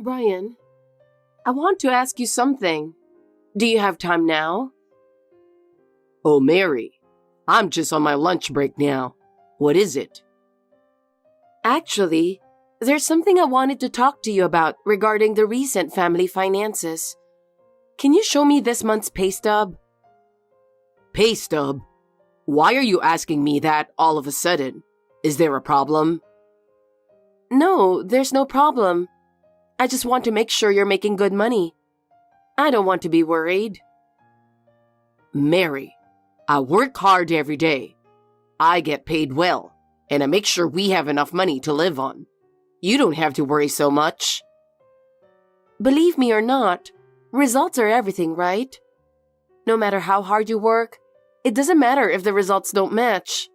Brian, I want to ask you something. Do you have time now? Oh, Mary, I'm just on my lunch break now. What is it? Actually, there's something I wanted to talk to you about regarding the recent family finances. Can you show me this month's pay stub? Pay stub? Why are you asking me that all of a sudden? Is there a problem? No, there's no problem. I just want to make sure you're making good money. I don't want to be worried. Mary, I work hard every day. I get paid well, and I make sure we have enough money to live on. You don't have to worry so much. Believe me or not, results are everything, right? No matter how hard you work, it doesn't matter if the results don't match.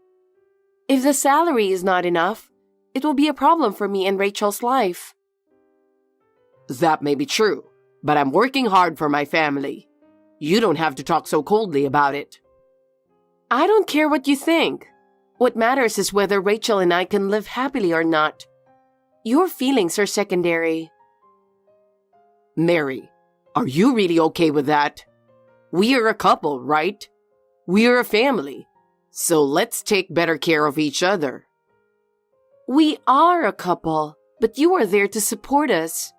If the salary is not enough, it will be a problem for me and Rachel's life. That may be true, but I'm working hard for my family. You don't have to talk so coldly about it. I don't care what you think. What matters is whether Rachel and I can live happily or not. Your feelings are secondary. Mary, are you really okay with that? We are a couple, right? We are a family. So let's take better care of each other. We are a couple, but you are there to support us.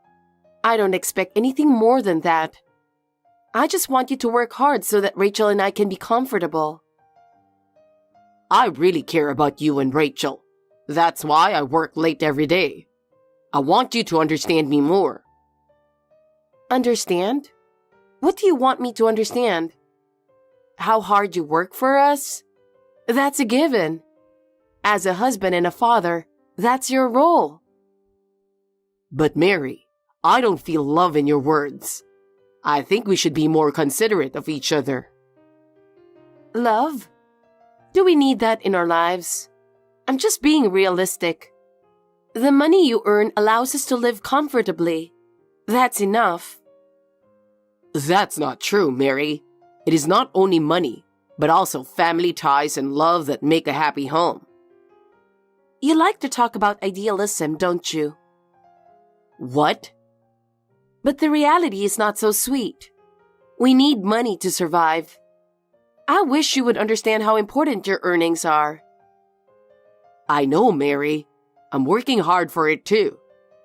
I don't expect anything more than that. I just want you to work hard so that Rachel and I can be comfortable. I really care about you and Rachel. That's why I work late every day. I want you to understand me more. Understand? What do you want me to understand? How hard you work for us? That's a given. As a husband and a father, that's your role. But Mary, I don't feel love in your words. I think we should be more considerate of each other. Love? Do we need that in our lives? I'm just being realistic. The money you earn allows us to live comfortably. That's enough. That's not true, Mary. It is not only money, but also family ties and love that make a happy home. You like to talk about idealism, don't you? What? But the reality is not so sweet. We need money to survive. I wish you would understand how important your earnings are. I know, Mary. I'm working hard for it too.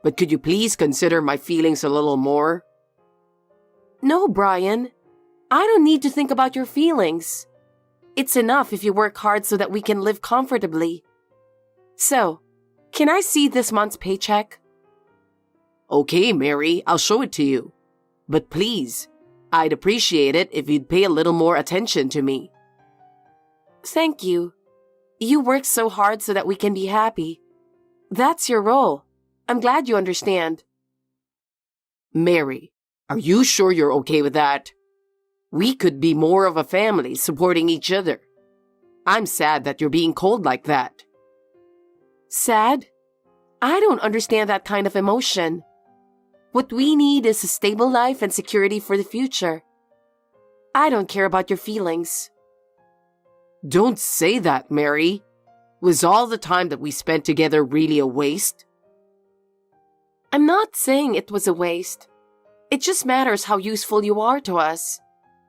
But could you please consider my feelings a little more? No, Brian. I don't need to think about your feelings. It's enough if you work hard so that we can live comfortably. So, can I see this month's paycheck? Okay, Mary, I'll show it to you. But please, I'd appreciate it if you'd pay a little more attention to me. Thank you. You work so hard so that we can be happy. That's your role. I'm glad you understand. Mary, are you sure you're okay with that? We could be more of a family supporting each other. I'm sad that you're being cold like that. Sad? I don't understand that kind of emotion. What we need is a stable life and security for the future. I don't care about your feelings. Don't say that, Mary. Was all the time that we spent together really a waste? I'm not saying it was a waste. It just matters how useful you are to us.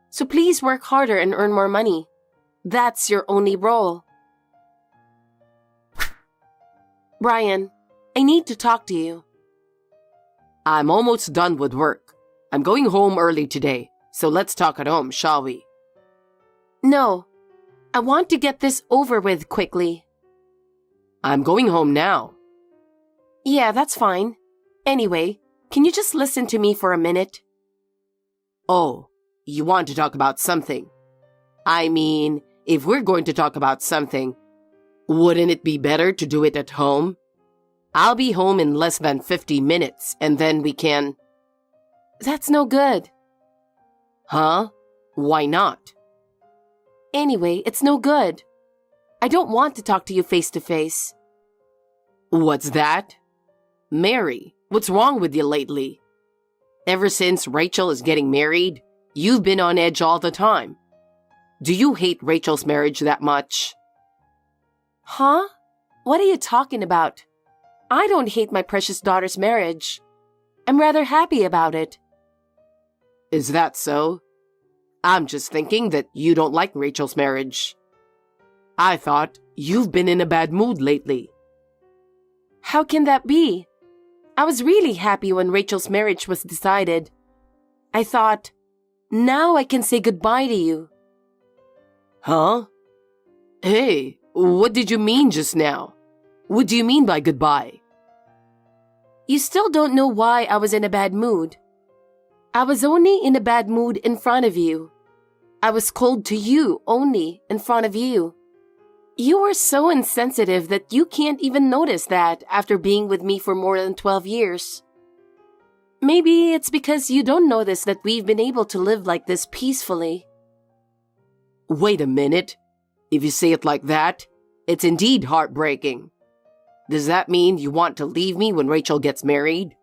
So please work harder and earn more money. That's your only role. Brian, I need to talk to you. I'm almost done with work. I'm going home early today, so let's talk at home, shall we? No, I want to get this over with quickly. I'm going home now. Yeah, that's fine. Anyway, can you just listen to me for a minute? Oh, you want to talk about something? I mean, if we're going to talk about something, wouldn't it be better to do it at home? I'll be home in less than 50 minutes, and then we can... That's no good. Huh? Why not? Anyway, it's no good. I don't want to talk to you face to face. What's that? Mary, what's wrong with you lately? Ever since Rachel is getting married, you've been on edge all the time. Do you hate Rachel's marriage that much? Huh? What are you talking about? I don't hate my precious daughter's marriage. I'm rather happy about it. Is that so? I'm just thinking that you don't like Rachel's marriage. I thought you've been in a bad mood lately. How can that be? I was really happy when Rachel's marriage was decided. I thought, now I can say goodbye to you. Huh? Hey, what did you mean just now? What do you mean by goodbye? You still don't know why I was in a bad mood. I was only in a bad mood in front of you. I was cold to you only in front of you. You are so insensitive that you can't even notice that after being with me for more than 12 years. Maybe it's because you don't notice that we've been able to live like this peacefully. Wait a minute. If you say it like that, it's indeed heartbreaking. Does that mean you want to leave me when Rachel gets married?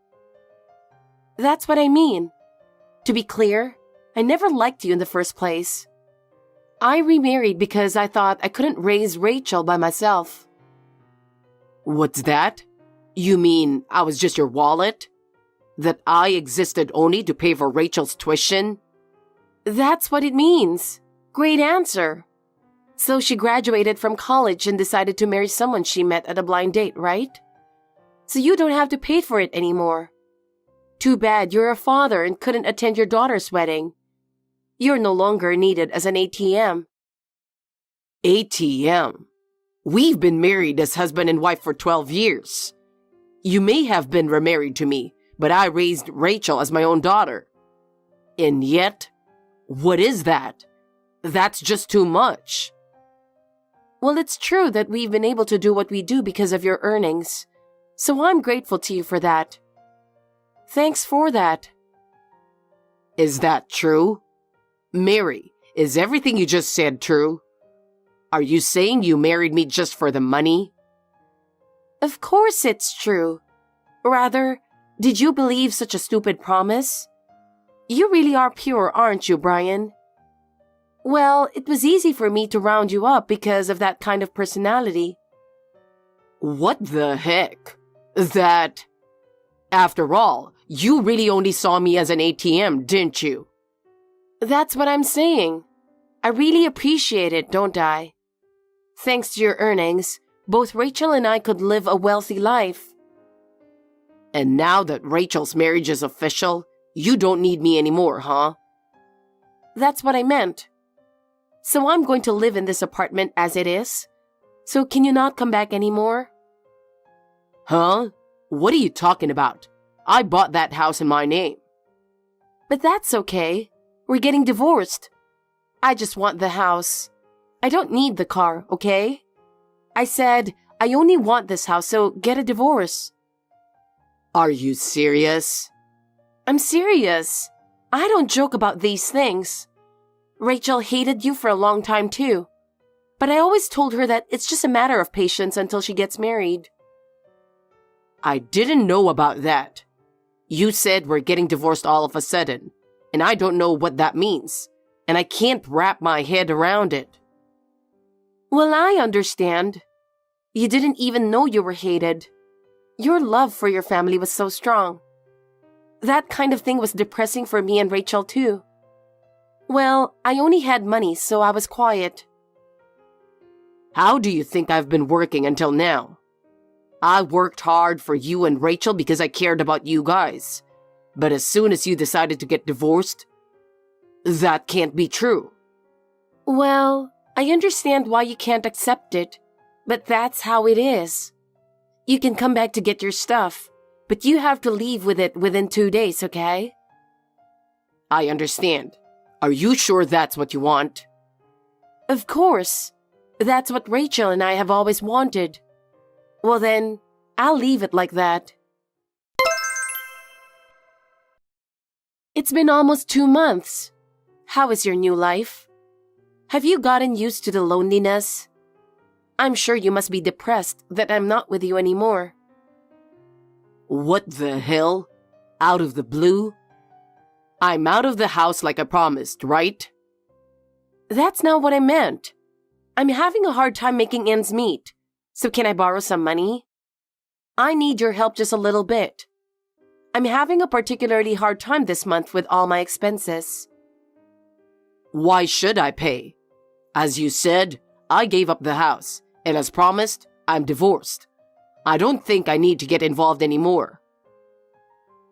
That's what I mean. To be clear, I never liked you in the first place. I remarried because I thought I couldn't raise Rachel by myself. What's that? You mean I was just your wallet? That I existed only to pay for Rachel's tuition? That's what it means. Great answer. So she graduated from college and decided to marry someone she met at a blind date, right? So you don't have to pay for it anymore. Too bad you're a father and couldn't attend your daughter's wedding. You're no longer needed as an ATM. ATM? We've been married as husband and wife for 12 years. You may have been remarried to me, but I raised Rachel as my own daughter. And yet, what is that? That's just too much. Well, it's true that we've been able to do what we do because of your earnings. So I'm grateful to you for that. Thanks for that. Is that true? Mary, is everything you just said true? Are you saying you married me just for the money? Of course it's true. Rather, did you believe such a stupid promise? You really are pure, aren't you, Brian? Well, it was easy for me to round you up because of that kind of personality. What the heck? That... After all, you really only saw me as an ATM, didn't you? That's what I'm saying. I really appreciate it, don't I? Thanks to your earnings, both Rachel and I could live a wealthy life. And now that Rachel's marriage is official, you don't need me anymore, huh? That's what I meant. So I'm going to live in this apartment as it is. So can you not come back anymore? Huh? What are you talking about? I bought that house in my name. But that's okay. We're getting divorced. I just want the house. I don't need the car, okay? I said, I only want this house, so get a divorce. Are you serious? I'm serious. I don't joke about these things. Rachel hated you for a long time too. But I always told her that it's just a matter of patience until she gets married. I didn't know about that. You said we're getting divorced all of a sudden, and I don't know what that means, and I can't wrap my head around it. Well, I understand. You didn't even know you were hated. Your love for your family was so strong. That kind of thing was depressing for me and Rachel too. Well, I only had money, so I was quiet. How do you think I've been working until now? I worked hard for you and Rachel because I cared about you guys. But as soon as you decided to get divorced, that can't be true. Well, I understand why you can't accept it, but that's how it is. You can come back to get your stuff, but you have to leave with it within 2 days, okay? I understand. Are you sure that's what you want? Of course. That's what Rachel and I have always wanted. Well then, I'll leave it like that. It's been almost 2 months. How is your new life? Have you gotten used to the loneliness? I'm sure you must be depressed that I'm not with you anymore. What the hell? Out of the blue? I'm out of the house like I promised, right? That's not what I meant. I'm having a hard time making ends meet. So can I borrow some money? I need your help just a little bit. I'm having a particularly hard time this month with all my expenses. Why should I pay? As you said, I gave up the house, and as promised, I'm divorced. I don't think I need to get involved anymore.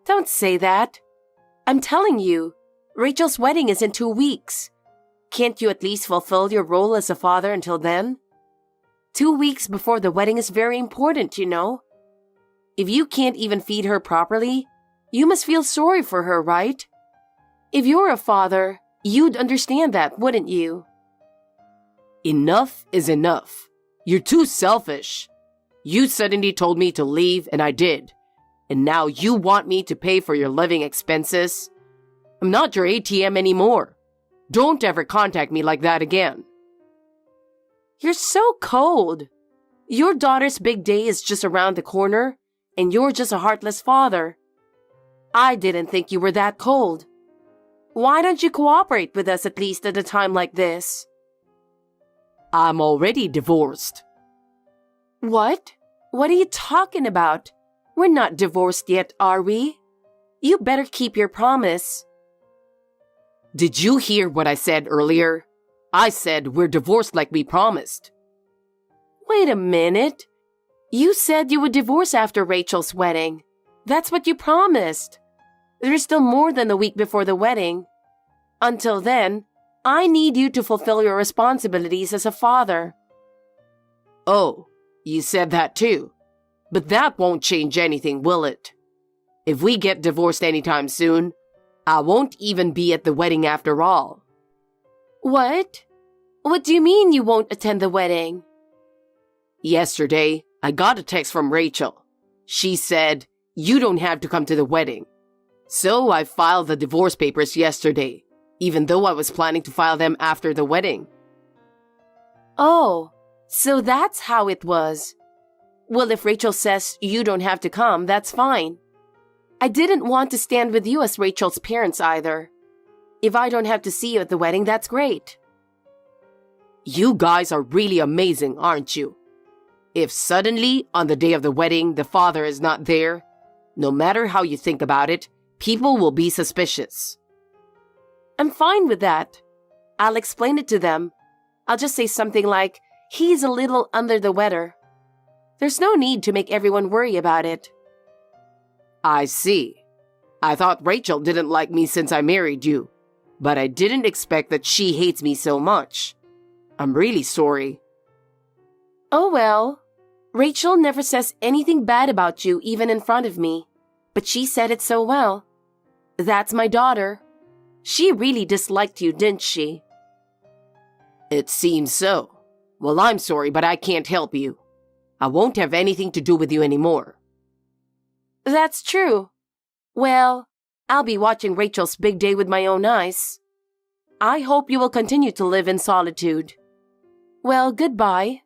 Don't say that. I'm telling you, Rachel's wedding is in 2 weeks. Can't you at least fulfill your role as a father until then? 2 weeks before the wedding is very important, you know. If you can't even feed her properly, you must feel sorry for her, right? If you're a father, you'd understand that, wouldn't you? Enough is enough. You're too selfish. You suddenly told me to leave, and I did. And now you want me to pay for your living expenses? I'm not your ATM anymore. Don't ever contact me like that again. You're so cold. Your daughter's big day is just around the corner, and you're just a heartless father. I didn't think you were that cold. Why don't you cooperate with us at least at a time like this? I'm already divorced. What? What are you talking about? We're not divorced yet, are we? You better keep your promise. Did you hear what I said earlier? I said we're divorced like we promised. Wait a minute. You said you would divorce after Rachel's wedding. That's what you promised. There's still more than a week before the wedding. Until then, I need you to fulfill your responsibilities as a father. Oh, you said that too. But that won't change anything, will it? If we get divorced anytime soon, I won't even be at the wedding after all. What? What do you mean you won't attend the wedding? Yesterday, I got a text from Rachel. She said, "You don't have to come to the wedding." So I filed the divorce papers yesterday, even though I was planning to file them after the wedding. Oh, so that's how it was. Well, if Rachel says you don't have to come, that's fine. I didn't want to stand with you as Rachel's parents either. If I don't have to see you at the wedding, that's great. You guys are really amazing, aren't you? If suddenly, on the day of the wedding, the father is not there, no matter how you think about it, people will be suspicious. I'm fine with that. I'll explain it to them. I'll just say something like, he's a little under the weather. There's no need to make everyone worry about it. I see. I thought Rachel didn't like me since I married you, but I didn't expect that she hates me so much. I'm really sorry. Oh well, Rachel never says anything bad about you even in front of me, but she said it so well. That's my daughter. She really disliked you, didn't she? It seems so. Well, I'm sorry, but I can't help you. I won't have anything to do with you anymore. That's true. Well, I'll be watching Rachel's big day with my own eyes. I hope you will continue to live in solitude. Well, goodbye.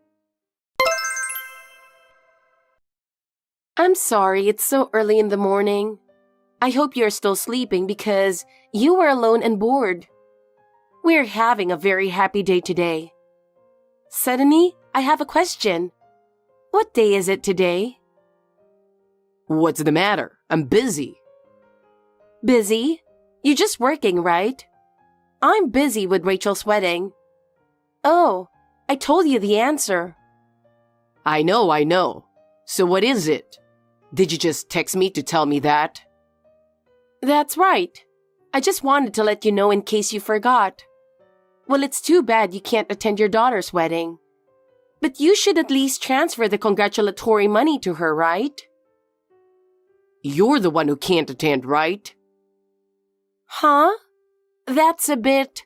I'm sorry it's so early in the morning. I hope you're still sleeping because you were alone and bored. We're having a very happy day today. Suddenly, I have a question. What day is it today? What's the matter? I'm busy. Busy? You're just working, right? I'm busy with Rachel's wedding. Oh, I told you the answer. I know. So what is it? Did you just text me to tell me that? That's right. I just wanted to let you know in case you forgot. Well, it's too bad you can't attend your daughter's wedding. But you should at least transfer the congratulatory money to her, right? You're the one who can't attend, right? Huh? That's a bit...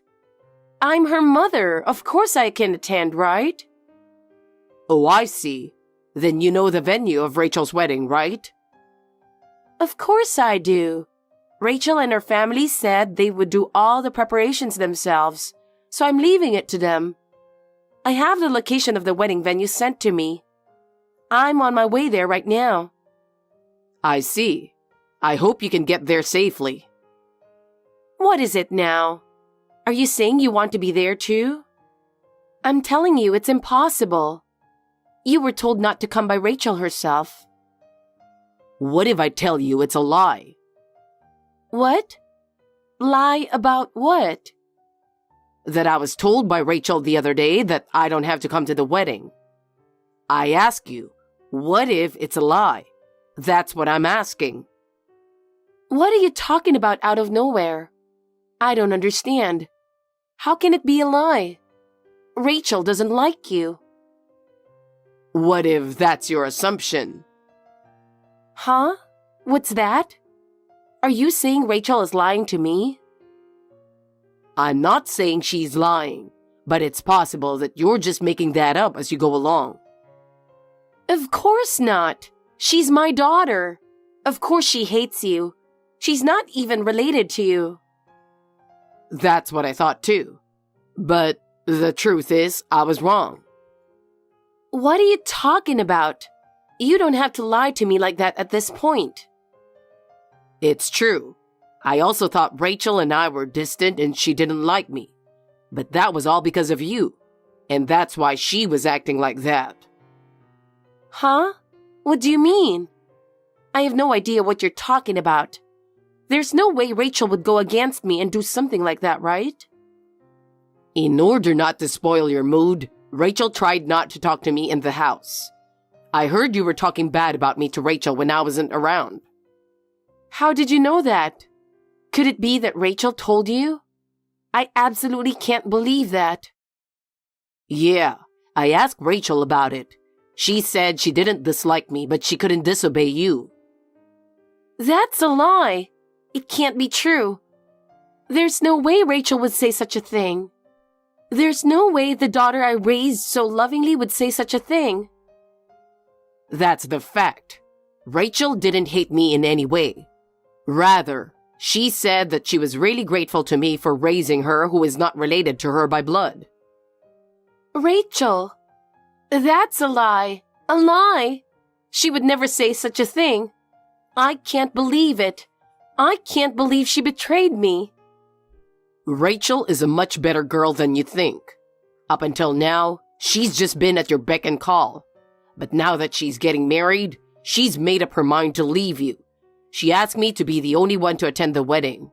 I'm her mother. Of course I can attend, right? Oh, I see. Then you know the venue of Rachel's wedding, right? Of course I do. Rachel and her family said they would do all the preparations themselves, so I'm leaving it to them. I have the location of the wedding venue sent to me. I'm on my way there right now. I see. I hope you can get there safely. What is it now? Are you saying you want to be there too? I'm telling you it's impossible. You were told not to come by Rachel herself. What if I tell you it's a lie? What? Lie about what? That I was told by Rachel the other day that I don't have to come to the wedding. I ask you, what if it's a lie? That's what I'm asking. What are you talking about out of nowhere? I don't understand. How can it be a lie? Rachel doesn't like you. What if that's your assumption? Huh? What's that? Are you saying Rachel is lying to me? I'm not saying she's lying, but it's possible that you're just making that up as you go along. Of course not. She's my daughter. Of course she hates you. She's not even related to you. That's what I thought too. But the truth is, I was wrong. What are you talking about? You don't have to lie to me like that at this point. It's true. I also thought Rachel and I were distant and she didn't like me. But that was all because of you. And that's why she was acting like that. Huh? What do you mean? I have no idea what you're talking about. There's no way Rachel would go against me and do something like that, right? In order not to spoil your mood, Rachel tried not to talk to me in the house. I heard you were talking bad about me to Rachel when I wasn't around. How did you know that? Could it be that Rachel told you? I absolutely can't believe that. Yeah, I asked Rachel about it. She said she didn't dislike me, but she couldn't disobey you. That's a lie. It can't be true. There's no way Rachel would say such a thing. There's no way the daughter I raised so lovingly would say such a thing. That's the fact. Rachel didn't hate me in any way. Rather, she said that she was really grateful to me for raising her who is not related to her by blood. Rachel, that's a lie. A lie. She would never say such a thing. I can't believe it. I can't believe she betrayed me. Rachel is a much better girl than you think. Up until now, she's just been at your beck and call. But now that she's getting married, she's made up her mind to leave you. She asked me to be the only one to attend the wedding.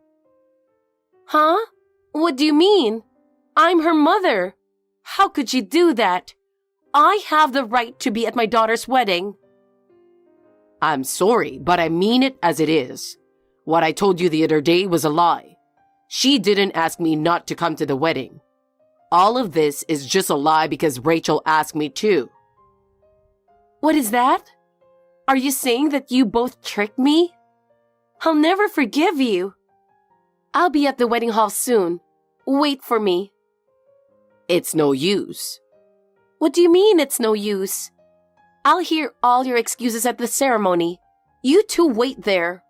Huh? What do you mean? I'm her mother. How could she do that? I have the right to be at my daughter's wedding. I'm sorry, but I mean it as it is. What I told you the other day was a lie. She didn't ask me not to come to the wedding. All of this is just a lie because Rachel asked me to. What is that? Are you saying that you both tricked me? I'll never forgive you. I'll be at the wedding hall soon. Wait for me. It's no use. What do you mean it's no use? I'll hear all your excuses at the ceremony. You two wait there.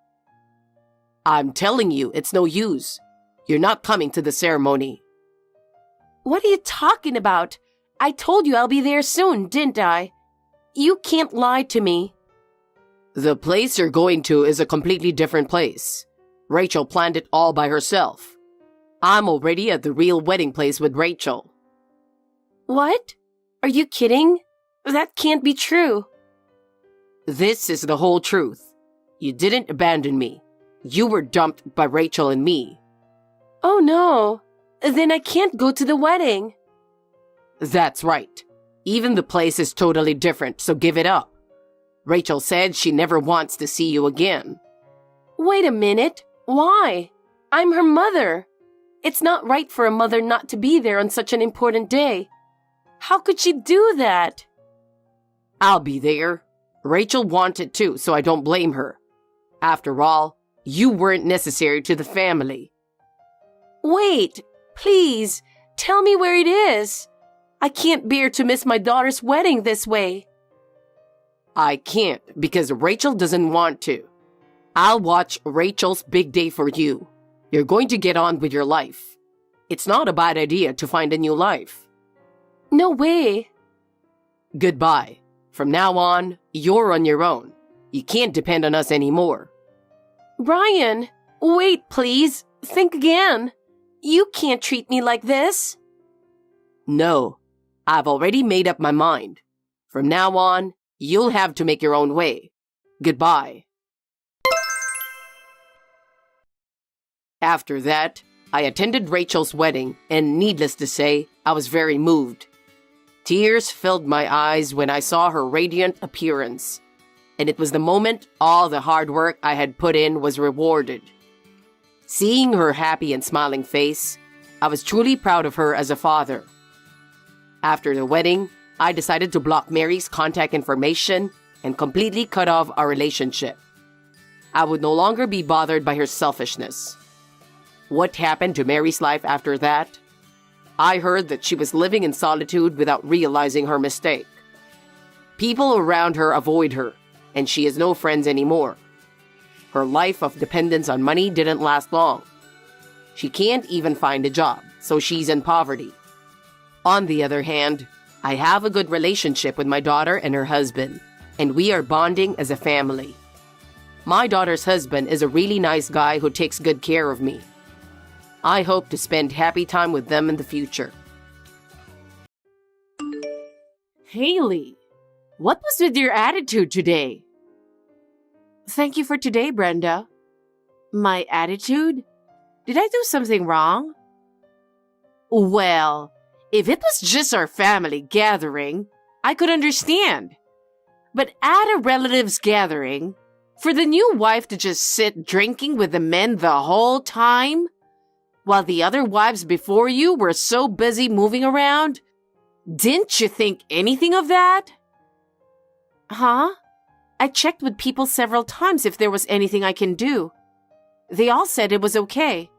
I'm telling you, it's no use. You're not coming to the ceremony. What are you talking about? I told you I'll be there soon, didn't I? You can't lie to me. The place you're going to is a completely different place. Rachel planned it all by herself. I'm already at the real wedding place with Rachel. What? Are you kidding? That can't be true. This is the whole truth. You didn't abandon me. You were dumped by Rachel and me. Oh no. Then I can't go to the wedding. That's right. Even the place is totally different, so give it up. Rachel said she never wants to see you again. Wait a minute. Why? I'm her mother. It's not right for a mother not to be there on such an important day. How could she do that? I'll be there. Rachel wanted to, so I don't blame her. After all, you weren't necessary to the family. Wait, please, tell me where it is. I can't bear to miss my daughter's wedding this way. I can't because Rachel doesn't want to. I'll watch Rachel's big day for you. You're going to get on with your life. It's not a bad idea to find a new life. No way. Goodbye. From now on, you're on your own. You can't depend on us anymore. Brian, wait, please. Think again. You can't treat me like this. No, I've already made up my mind. From now on, you'll have to make your own way. Goodbye. After that, I attended Rachel's wedding, and needless to say, I was very moved. Tears filled my eyes when I saw her radiant appearance, and it was the moment all the hard work I had put in was rewarded. Seeing her happy and smiling face, I was truly proud of her as a father. After the wedding, I decided to block Mary's contact information and completely cut off our relationship. I would no longer be bothered by her selfishness. What happened to Mary's life after that? I heard that she was living in solitude without realizing her mistake. People around her avoid her, and she has no friends anymore. Her life of dependence on money didn't last long. She can't even find a job, so she's in poverty. On the other hand, I have a good relationship with my daughter and her husband, and we are bonding as a family. My daughter's husband is a really nice guy who takes good care of me. I hope to spend happy time with them in the future. Haley, what was with your attitude today? Thank you for today, Brenda. My attitude? Did I do something wrong? Well, if it was just our family gathering, I could understand. But at a relative's gathering, for the new wife to just sit drinking with the men the whole time, while the other wives before you were so busy moving around, didn't you think anything of that? Huh? I checked with people several times if there was anything I can do. They all said it was okay.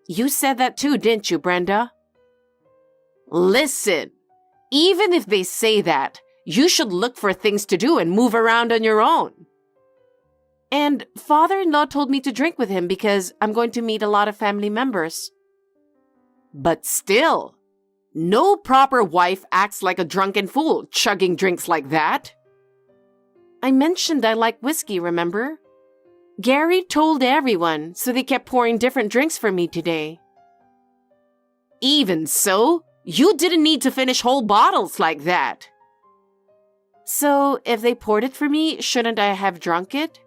You said that too, didn't you, Brenda? Listen, even if they say that, you should look for things to do and move around on your own. And father-in-law told me to drink with him because I'm going to meet a lot of family members. But still, no proper wife acts like a drunken fool chugging drinks like that. I mentioned I like whiskey, remember? Gary told everyone, so they kept pouring different drinks for me today. Even so, you didn't need to finish whole bottles like that. So, if they poured it for me, shouldn't I have drunk it?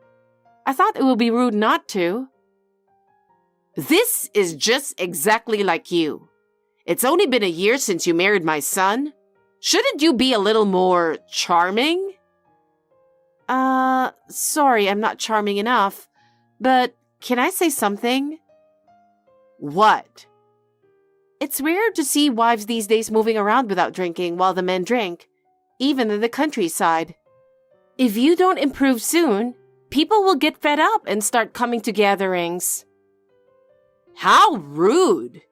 I thought it would be rude not to. This is just exactly like you. It's only been a year since you married my son. Shouldn't you be a little more charming? Sorry, I'm not charming enough. But can I say something? What? It's rare to see wives these days moving around without drinking while the men drink, even in the countryside. If you don't improve soon, people will get fed up and start coming to gatherings. How rude!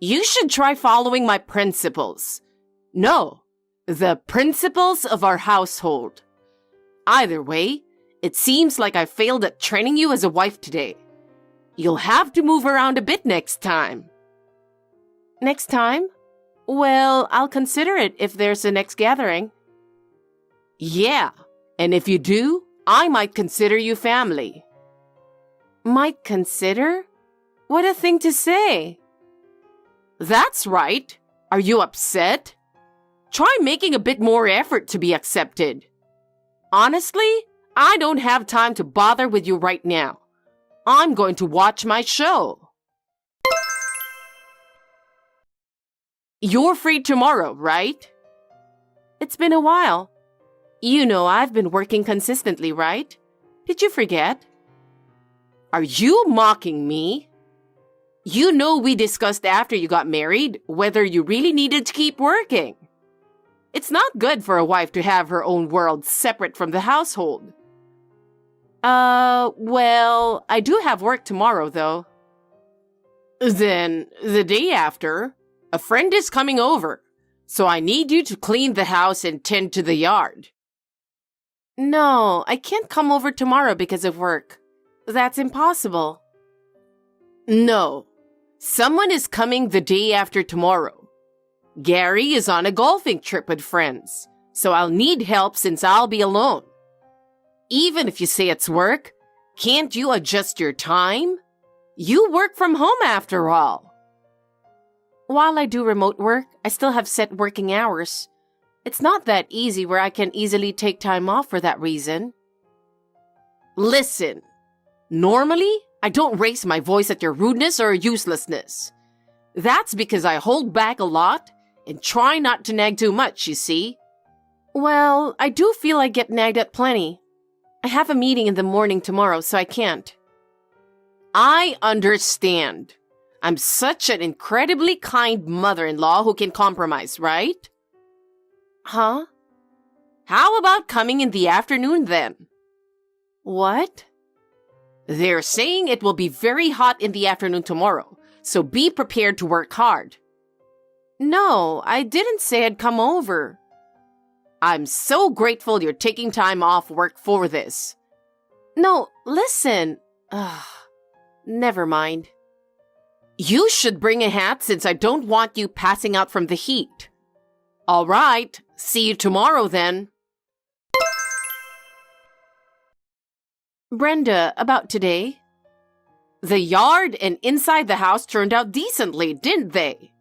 You should try following my principles. No, the principles of our household. Either way, it seems like I failed at training you as a wife today. You'll have to move around a bit next time. Next time? Well, I'll consider it if there's a next gathering. Yeah, and if you do, I might consider you family. Might consider? What a thing to say. That's right. Are you upset? Try making a bit more effort to be accepted. Honestly, I don't have time to bother with you right now. I'm going to watch my show. You're free tomorrow, right? It's been a while. You know I've been working consistently, right? Did you forget? Are you mocking me? You know we discussed after you got married whether you really needed to keep working. It's not good for a wife to have her own world separate from the household. Well, I do have work tomorrow, though. Then, the day after, a friend is coming over, so I need you to clean the house and tend to the yard. No, I can't come over tomorrow because of work. That's impossible. No, someone is coming the day after tomorrow. Gary is on a golfing trip with friends, so I'll need help since I'll be alone. Even if you say it's work, can't you adjust your time? You work from home after all. While I do remote work, I still have set working hours. It's not that easy where I can easily take time off for that reason. Listen, normally, I don't raise my voice at your rudeness or uselessness. That's because I hold back a lot and try not to nag too much, you see. Well, I do feel I get nagged at plenty. I have a meeting in the morning tomorrow, so I can't. I understand. I'm such an incredibly kind mother-in-law who can compromise, right? Huh? How about coming in the afternoon then? What? They're saying it will be very hot in the afternoon tomorrow, so be prepared to work hard. No, I didn't say I'd come over. I'm so grateful you're taking time off work for this. No, listen. Never mind. You should bring a hat since I don't want you passing out from the heat. All right, see you tomorrow then. Brenda, about today. The yard and inside the house turned out decently, didn't they?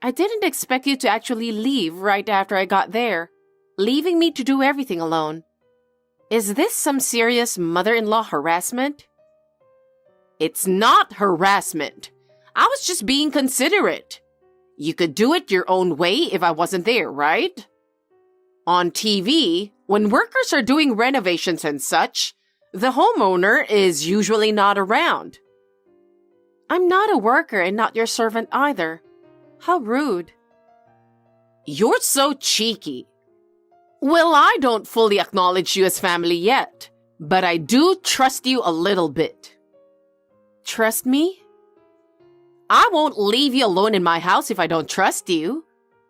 I didn't expect you to actually leave right after I got there, leaving me to do everything alone. Is this some serious mother-in-law harassment? It's not harassment. I was just being considerate. You could do it your own way if I wasn't there, right? On TV, when workers are doing renovations and such, the homeowner is usually not around. I'm not a worker and not your servant either. How rude. You're so cheeky. Well, I don't fully acknowledge you as family yet, but I do trust you a little bit. Trust me? I won't leave you alone in my house if I don't trust you.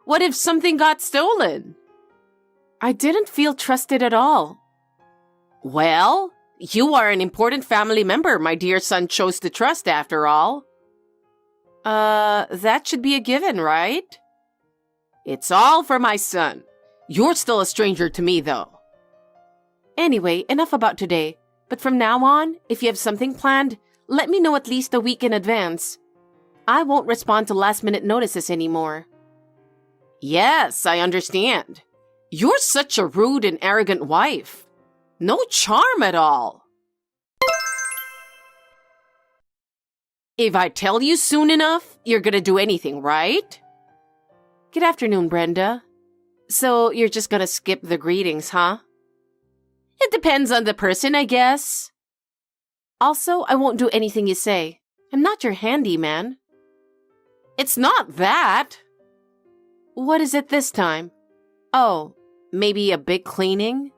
What if something got stolen? I didn't feel trusted at all. Well, you are an important family member my dear son chose to trust after all. That should be a given, right? It's all for my son. You're still a stranger to me, though. Anyway, enough about today. But from now on, if you have something planned, let me know at least a week in advance. I won't respond to last-minute notices anymore. Yes, I understand. You're such a rude and arrogant wife. No charm at all. If I tell you soon enough, you're gonna do anything, right? Good afternoon, Brenda. So you're just gonna skip the greetings, huh? It depends on the person, I guess. Also, I won't do anything you say. I'm not your handyman. It's not that. What is it this time? Oh, maybe a big cleaning?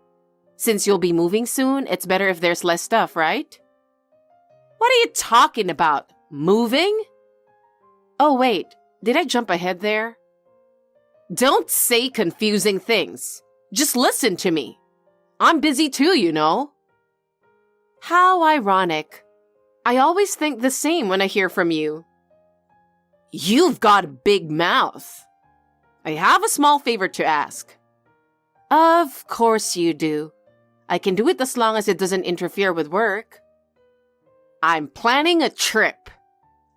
Since you'll be moving soon, it's better if there's less stuff, right? What are you talking about? Moving? Oh, wait. Did I jump ahead there? Don't say confusing things. Just listen to me. I'm busy too, you know. How ironic. I always think the same when I hear from you. You've got a big mouth. I have a small favor to ask. Of course you do. I can do it as long as it doesn't interfere with work. I'm planning a trip.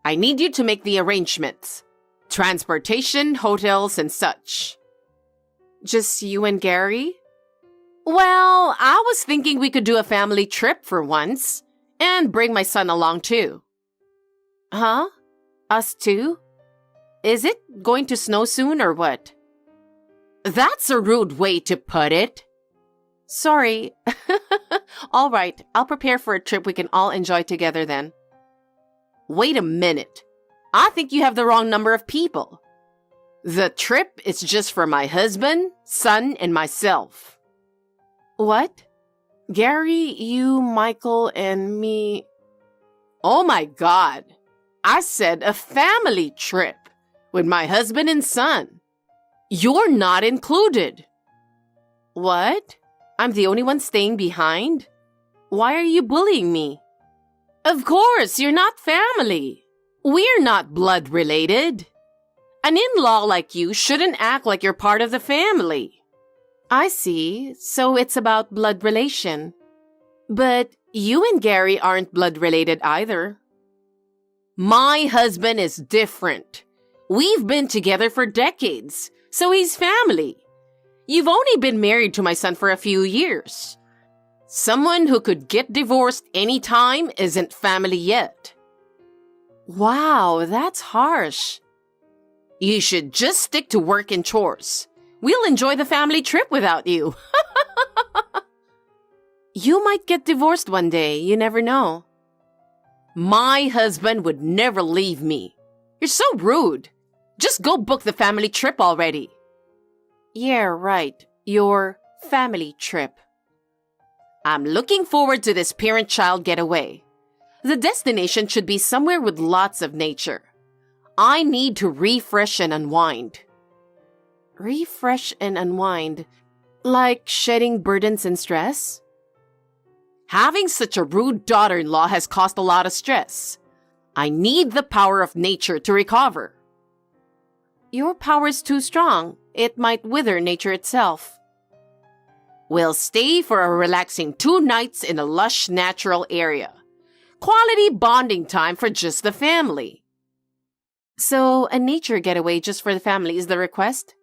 I need you to make the arrangements. Transportation, hotels, and such. Just you and Gary? Well, I was thinking we could do a family trip for once, and bring my son along too. Huh? Us too? Is it going to snow soon or what? That's a rude way to put it. Sorry. All right, I'll prepare for a trip we can all enjoy together then. Wait a minute. I think you have the wrong number of people. The trip is just for my husband, son, and myself. What? Gary, you, Michael, and me... Oh my God. I said a family trip with my husband and son. You're not included. What? I'm the only one staying behind? Why are you bullying me? Of course, you're not family. We're not blood related. An in-law like you shouldn't act like you're part of the family. I see. So it's about blood relation. But you and Gary aren't blood related either. My husband is different. We've been together for decades, so he's family. You've only been married to my son for a few years. Someone who could get divorced anytime isn't family yet. Wow, that's harsh. You should just stick to work and chores. We'll enjoy the family trip without you. You might get divorced one day, you never know. My husband would never leave me. You're so rude. Just go book the family trip already. Yeah, right. Your family trip. I'm looking forward to this parent-child getaway. The destination should be somewhere with lots of nature. I need to refresh and unwind. Refresh and unwind? Like shedding burdens and stress? Having such a rude daughter-in-law has caused a lot of stress. I need the power of nature to recover. Your power is too strong. It might wither nature itself. We'll stay for a relaxing 2 nights in a lush natural area. Quality bonding time for just the family. So, a nature getaway just for the family is the request?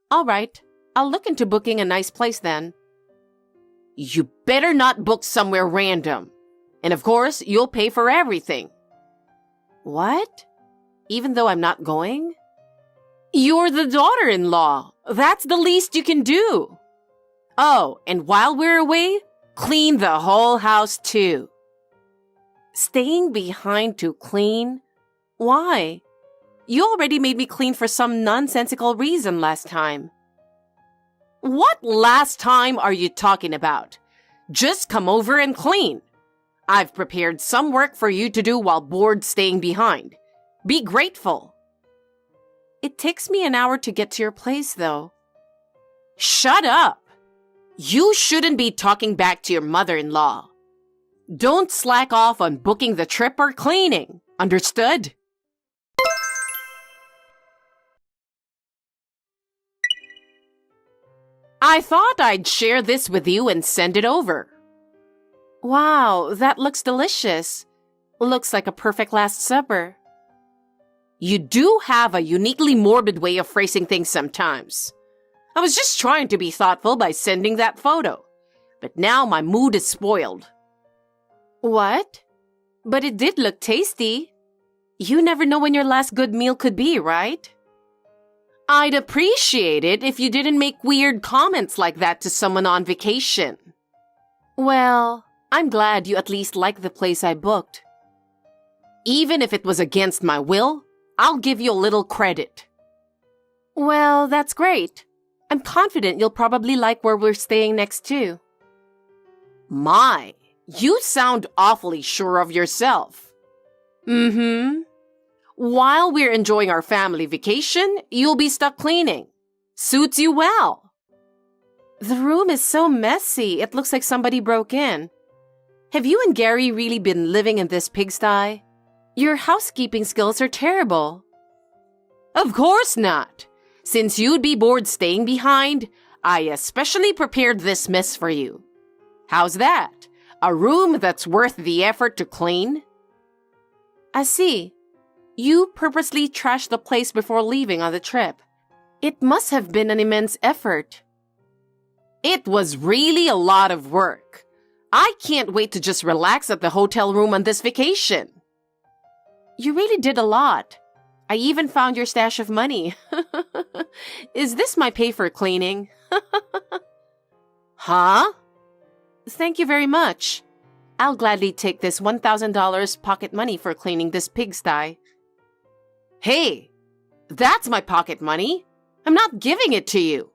All right, I'll look into booking a nice place then. You better not book somewhere random. And of course, you'll pay for everything. What? Even though I'm not going? You're the daughter-in-law. That's the least you can do. Oh, and while we're away, clean the whole house too. Staying behind to clean? Why? You already made me clean for some nonsensical reason last time. What last time are you talking about? Just come over and clean. I've prepared some work for you to do while bored staying behind. Be grateful. It takes me an hour to get to your place, though. Shut up. You shouldn't be talking back to your mother-in-law. Don't slack off on booking the trip or cleaning. Understood? I thought I'd share this with you and send it over. Wow, that looks delicious. Looks like a perfect Last Supper. You do have a uniquely morbid way of phrasing things sometimes. I was just trying to be thoughtful by sending that photo, but now my mood is spoiled. What? But it did look tasty. You never know when your last good meal could be, right? I'd appreciate it if you didn't make weird comments like that to someone on vacation. Well, I'm glad you at least like the place I booked. Even if it was against my will, I'll give you a little credit. Well, that's great. I'm confident you'll probably like where we're staying next too. My, you sound awfully sure of yourself. Mm-hmm. While we're enjoying our family vacation, you'll be stuck cleaning. Suits you well. The room is so messy, it looks like somebody broke in. Have you and Gary really been living in this pigsty? Your housekeeping skills are terrible. Of course not. Since you'd be bored staying behind, I especially prepared this mess for you. How's that? A room that's worth the effort to clean? I see. You purposely trashed the place before leaving on the trip. It must have been an immense effort. It was really a lot of work. I can't wait to just relax at the hotel room on this vacation. You really did a lot. I even found your stash of money. Is this my pay for cleaning? Huh? Thank you very much. I'll gladly take this $1,000 pocket money for cleaning this pigsty. Hey, that's my pocket money. I'm not giving it to you.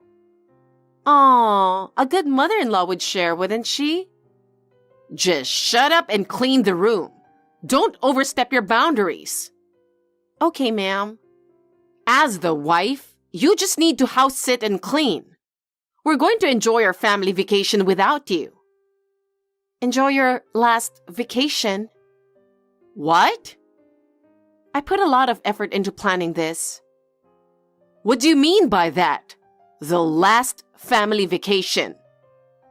Aw, a good mother-in-law would share, wouldn't she? Just shut up and clean the room. Don't overstep your boundaries. Okay, ma'am. As the wife, you just need to house sit and clean. We're going to enjoy our family vacation without you. Enjoy your last vacation. What? I put a lot of effort into planning this. What do you mean by that? The last family vacation?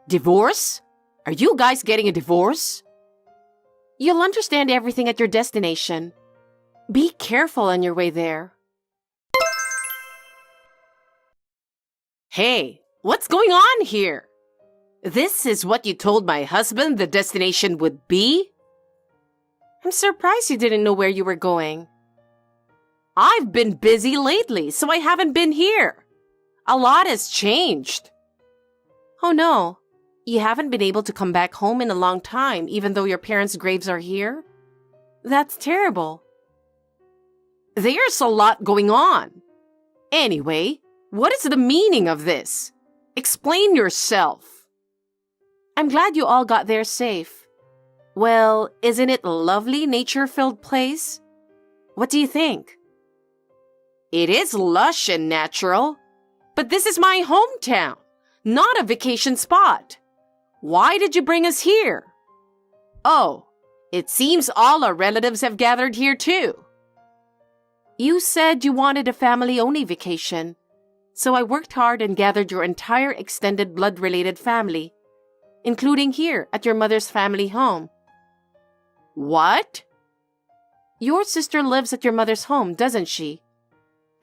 Divorce? Are you guys getting a divorce? You'll understand everything at your destination. Be careful on your way there. Hey, what's going on here? This is what you told my husband the destination would be? I'm surprised you didn't know where you were going. I've been busy lately, so I haven't been here. A lot has changed. Oh no, you haven't been able to come back home in a long time, even though your parents' graves are here? That's terrible. There's a lot going on. Anyway, what is the meaning of this? Explain yourself. I'm glad you all got there safe. Well, isn't it a lovely, nature-filled place? What do you think? It is lush and natural, but this is my hometown, not a vacation spot. Why did you bring us here? Oh, it seems all our relatives have gathered here too. You said you wanted a family-only vacation, so I worked hard and gathered your entire extended blood-related family, including here at your mother's family home. What? Your sister lives at your mother's home, doesn't she?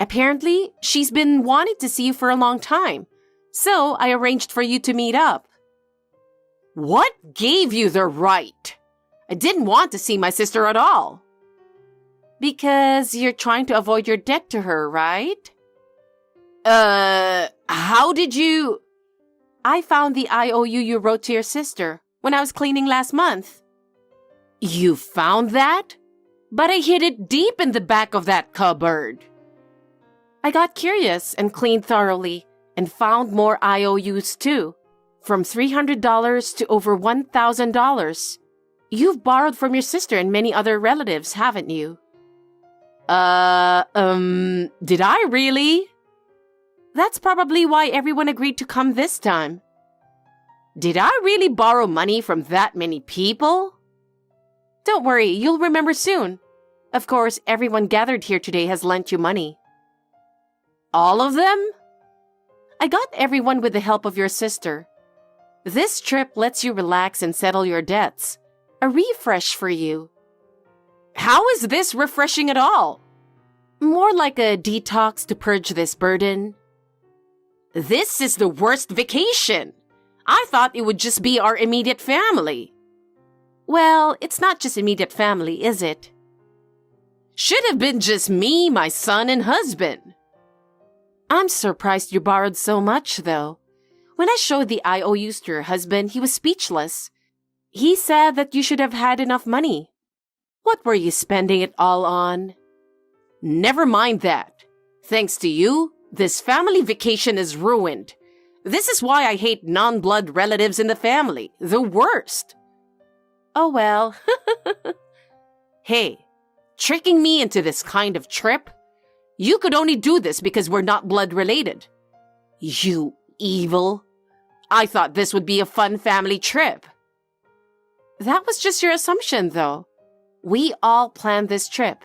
Apparently, she's been wanting to see you for a long time, so I arranged for you to meet up. What gave you the right? I didn't want to see my sister at all. Because you're trying to avoid your debt to her, right? How did you... I found the IOU you wrote to your sister when I was cleaning last month. You found that? But I hid it deep in the back of that cupboard. I got curious and cleaned thoroughly and found more IOUs too, from $300 to over $1,000. You've borrowed from your sister and many other relatives, haven't you? Did I really? That's probably why everyone agreed to come this time. Did I really borrow money from that many people? Don't worry, you'll remember soon. Of course, everyone gathered here today has lent you money. All of them? I got everyone with the help of your sister. This trip lets you relax and settle your debts. A refresh for you. How is this refreshing at all? More like a detox to purge this burden. This is the worst vacation. I thought it would just be our immediate family. Well, it's not just immediate family, is it? Should have been just me, my son, and husband. I'm surprised you borrowed so much, though. When I showed the IOUs to your husband, he was speechless. He said that you should have had enough money. What were you spending it all on? Never mind that. Thanks to you, this family vacation is ruined. This is why I hate non-blood relatives in the family. The worst. Oh well. Hey, tricking me into this kind of trip? You could only do this because we're not blood related. You evil. I thought this would be a fun family trip. That was just your assumption, though. We all planned this trip.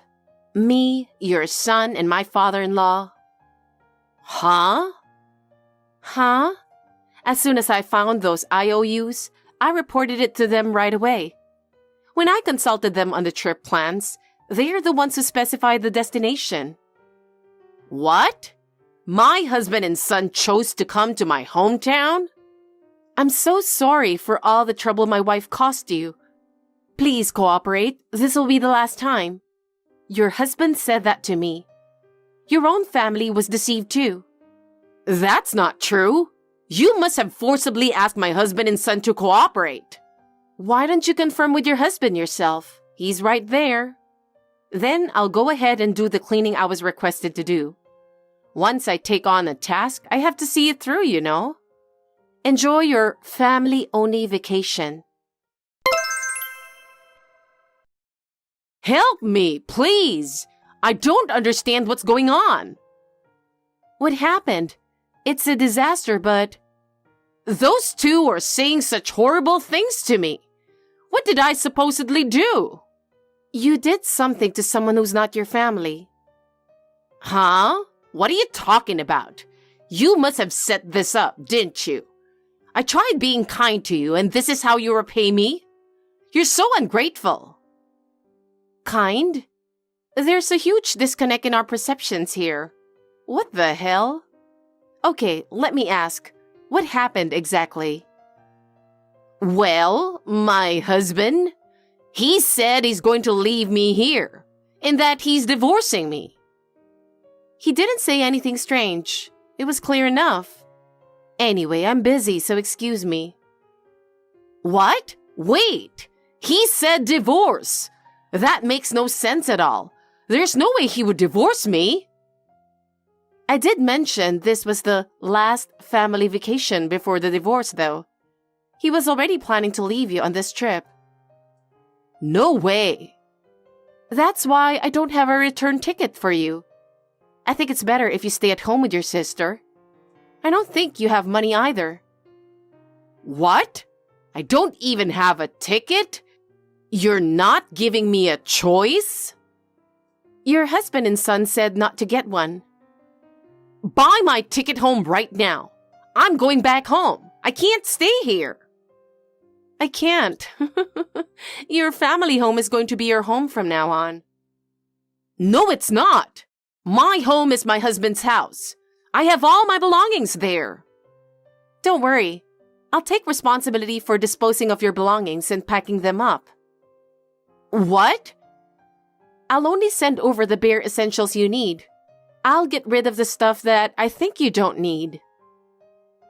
Me, your son, and my father-in-law. Huh? Huh? As soon as I found those IOUs, I reported it to them right away. When I consulted them on the trip plans, they are the ones who specified the destination. What? My husband and son chose to come to my hometown? I'm so sorry for all the trouble my wife caused you. Please cooperate. This will be the last time. Your husband said that to me. Your own family was deceived too. That's not true. You must have forcibly asked my husband and son to cooperate. Why don't you confirm with your husband yourself? He's right there. Then I'll go ahead and do the cleaning I was requested to do. Once I take on a task, I have to see it through, you know. Enjoy your family-only vacation. Help me, please. I don't understand what's going on. What happened? It's a disaster, but... Those two are saying such horrible things to me. What did I supposedly do? You did something to someone who's not your family. Huh? What are you talking about? You must have set this up, didn't you? I tried being kind to you, and this is how you repay me? You're so ungrateful. Kind? There's a huge disconnect in our perceptions here. What the hell? Okay, let me ask. What happened exactly? Well, my husband, he said he's going to leave me here and that he's divorcing me. He didn't say anything strange. It was clear enough. Anyway, I'm busy, so excuse me. What? Wait! He said divorce! That makes no sense at all. There's no way he would divorce me. I did mention this was the last family vacation before the divorce, though. He was already planning to leave you on this trip. No way. That's why I don't have a return ticket for you. I think it's better if you stay at home with your sister. I don't think you have money either. What? I don't even have a ticket? You're not giving me a choice? Your husband and son said not to get one. Buy my ticket home right now. I'm going back home. I can't stay here. I can't. Your family home is going to be your home from now on. No, it's not. My home is my husband's house. I have all my belongings there. Don't worry. I'll take responsibility for disposing of your belongings and packing them up. What? I'll only send over the bare essentials you need. I'll get rid of the stuff that I think you don't need.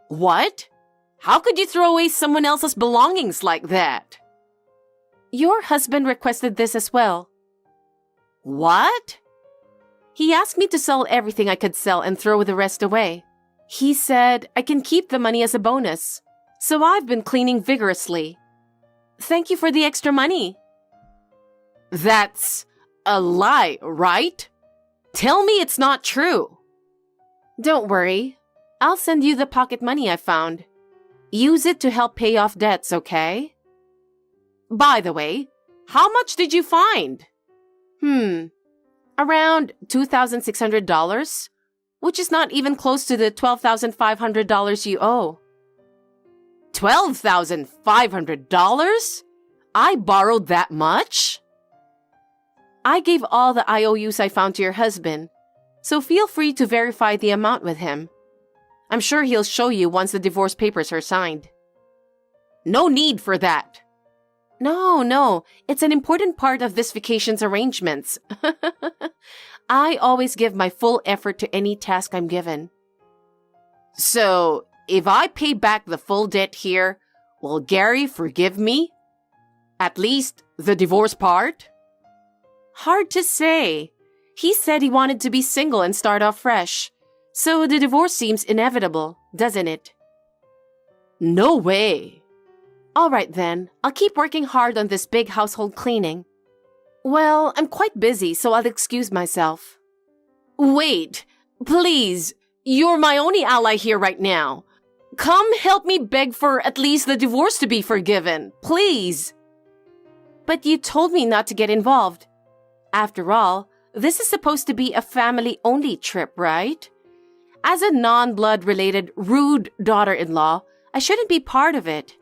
What? How could you throw away someone else's belongings like that? Your husband requested this as well. What? He asked me to sell everything I could sell and throw the rest away. He said I can keep the money as a bonus, so I've been cleaning vigorously. Thank you for the extra money. That's a lie, right? Tell me it's not true. Don't worry. I'll send you the pocket money I found. Use it to help pay off debts, okay? By the way, how much did you find? Around $2,600, which is not even close to the $12,500 you owe. $12,500? I borrowed that much? I gave all the IOUs I found to your husband, so feel free to verify the amount with him. I'm sure he'll show you once the divorce papers are signed. No need for that. No, it's an important part of this vacation's arrangements. I always give my full effort to any task I'm given. So, if I pay back the full debt here, will Gary forgive me? At least the divorce part? Hard to say. He said he wanted to be single and start off fresh. So the divorce seems inevitable, doesn't it? No way. All right then, I'll keep working hard on this big household cleaning. Well, I'm quite busy, so I'll excuse myself. Wait, please, you're my only ally here right now. Come help me beg for at least the divorce to be forgiven, please. But you told me not to get involved. After all, this is supposed to be a family-only trip, right? As a non-blood-related rude daughter-in-law, I shouldn't be part of it.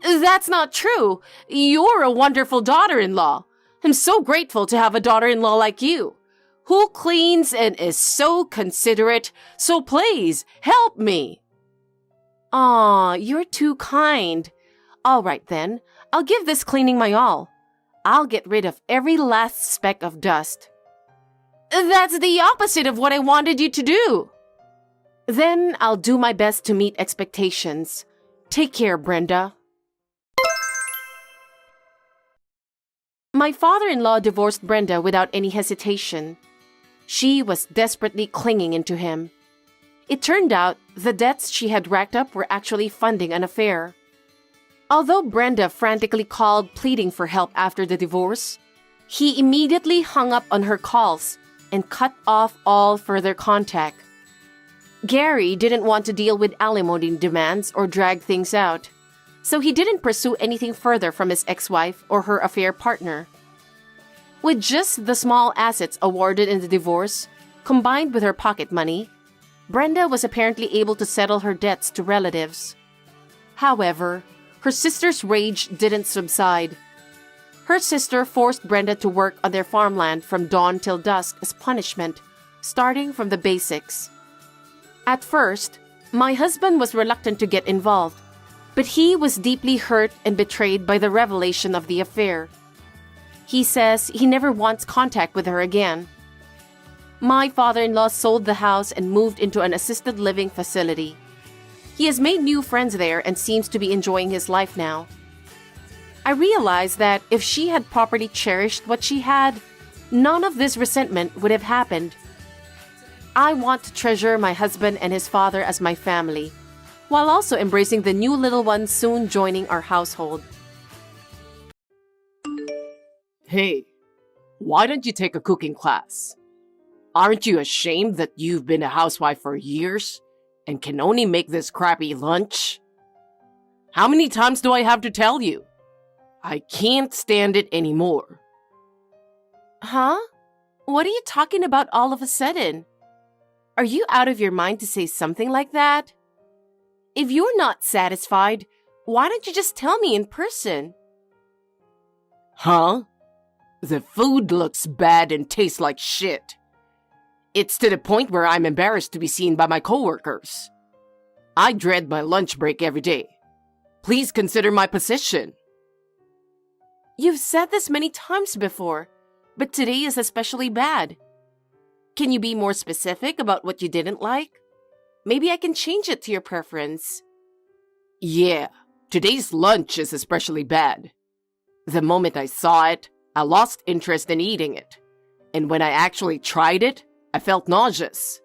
That's not true. You're a wonderful daughter-in-law. I'm so grateful to have a daughter-in-law like you, who cleans and is so considerate, so please, help me. Aw, you're too kind. All right then, I'll give this cleaning my all. I'll get rid of every last speck of dust. That's the opposite of what I wanted you to do. Then I'll do my best to meet expectations. Take care, Brenda. My father-in-law divorced Brenda without any hesitation. She was desperately clinging into him. It turned out the debts she had racked up were actually funding an affair. Although Brenda frantically called pleading for help after the divorce, he immediately hung up on her calls and cut off all further contact. Gary didn't want to deal with alimony demands or drag things out, so he didn't pursue anything further from his ex-wife or her affair partner. With just the small assets awarded in the divorce, combined with her pocket money, Brenda was apparently able to settle her debts to relatives. However, her sister's rage didn't subside. Her sister forced Brenda to work on their farmland from dawn till dusk as punishment, starting from the basics. At first, my husband was reluctant to get involved, But he was deeply hurt and betrayed by the revelation of the affair. He says he never wants contact with her again. My father-in-law sold the house and moved into an assisted living facility. He has made new friends there and seems to be enjoying his life now. I realized that if she had properly cherished what she had, none of this resentment would have happened. I want to treasure my husband and his father as my family, while also embracing the new little one soon joining our household. Hey, why don't you take a cooking class? Aren't you ashamed that you've been a housewife for years and can only make this crappy lunch? How many times do I have to tell you? I can't stand it anymore. Huh? What are you talking about all of a sudden? Are you out of your mind to say something like that? If you're not satisfied, why don't you just tell me in person? Huh? The food looks bad and tastes like shit. It's to the point where I'm embarrassed to be seen by my coworkers. I dread my lunch break every day. Please consider my position. You've said this many times before, but today is especially bad. Can you be more specific about what you didn't like? Maybe I can change it to your preference. Yeah, today's lunch is especially bad. The moment I saw it, I lost interest in eating it. And when I actually tried it, I felt nauseous.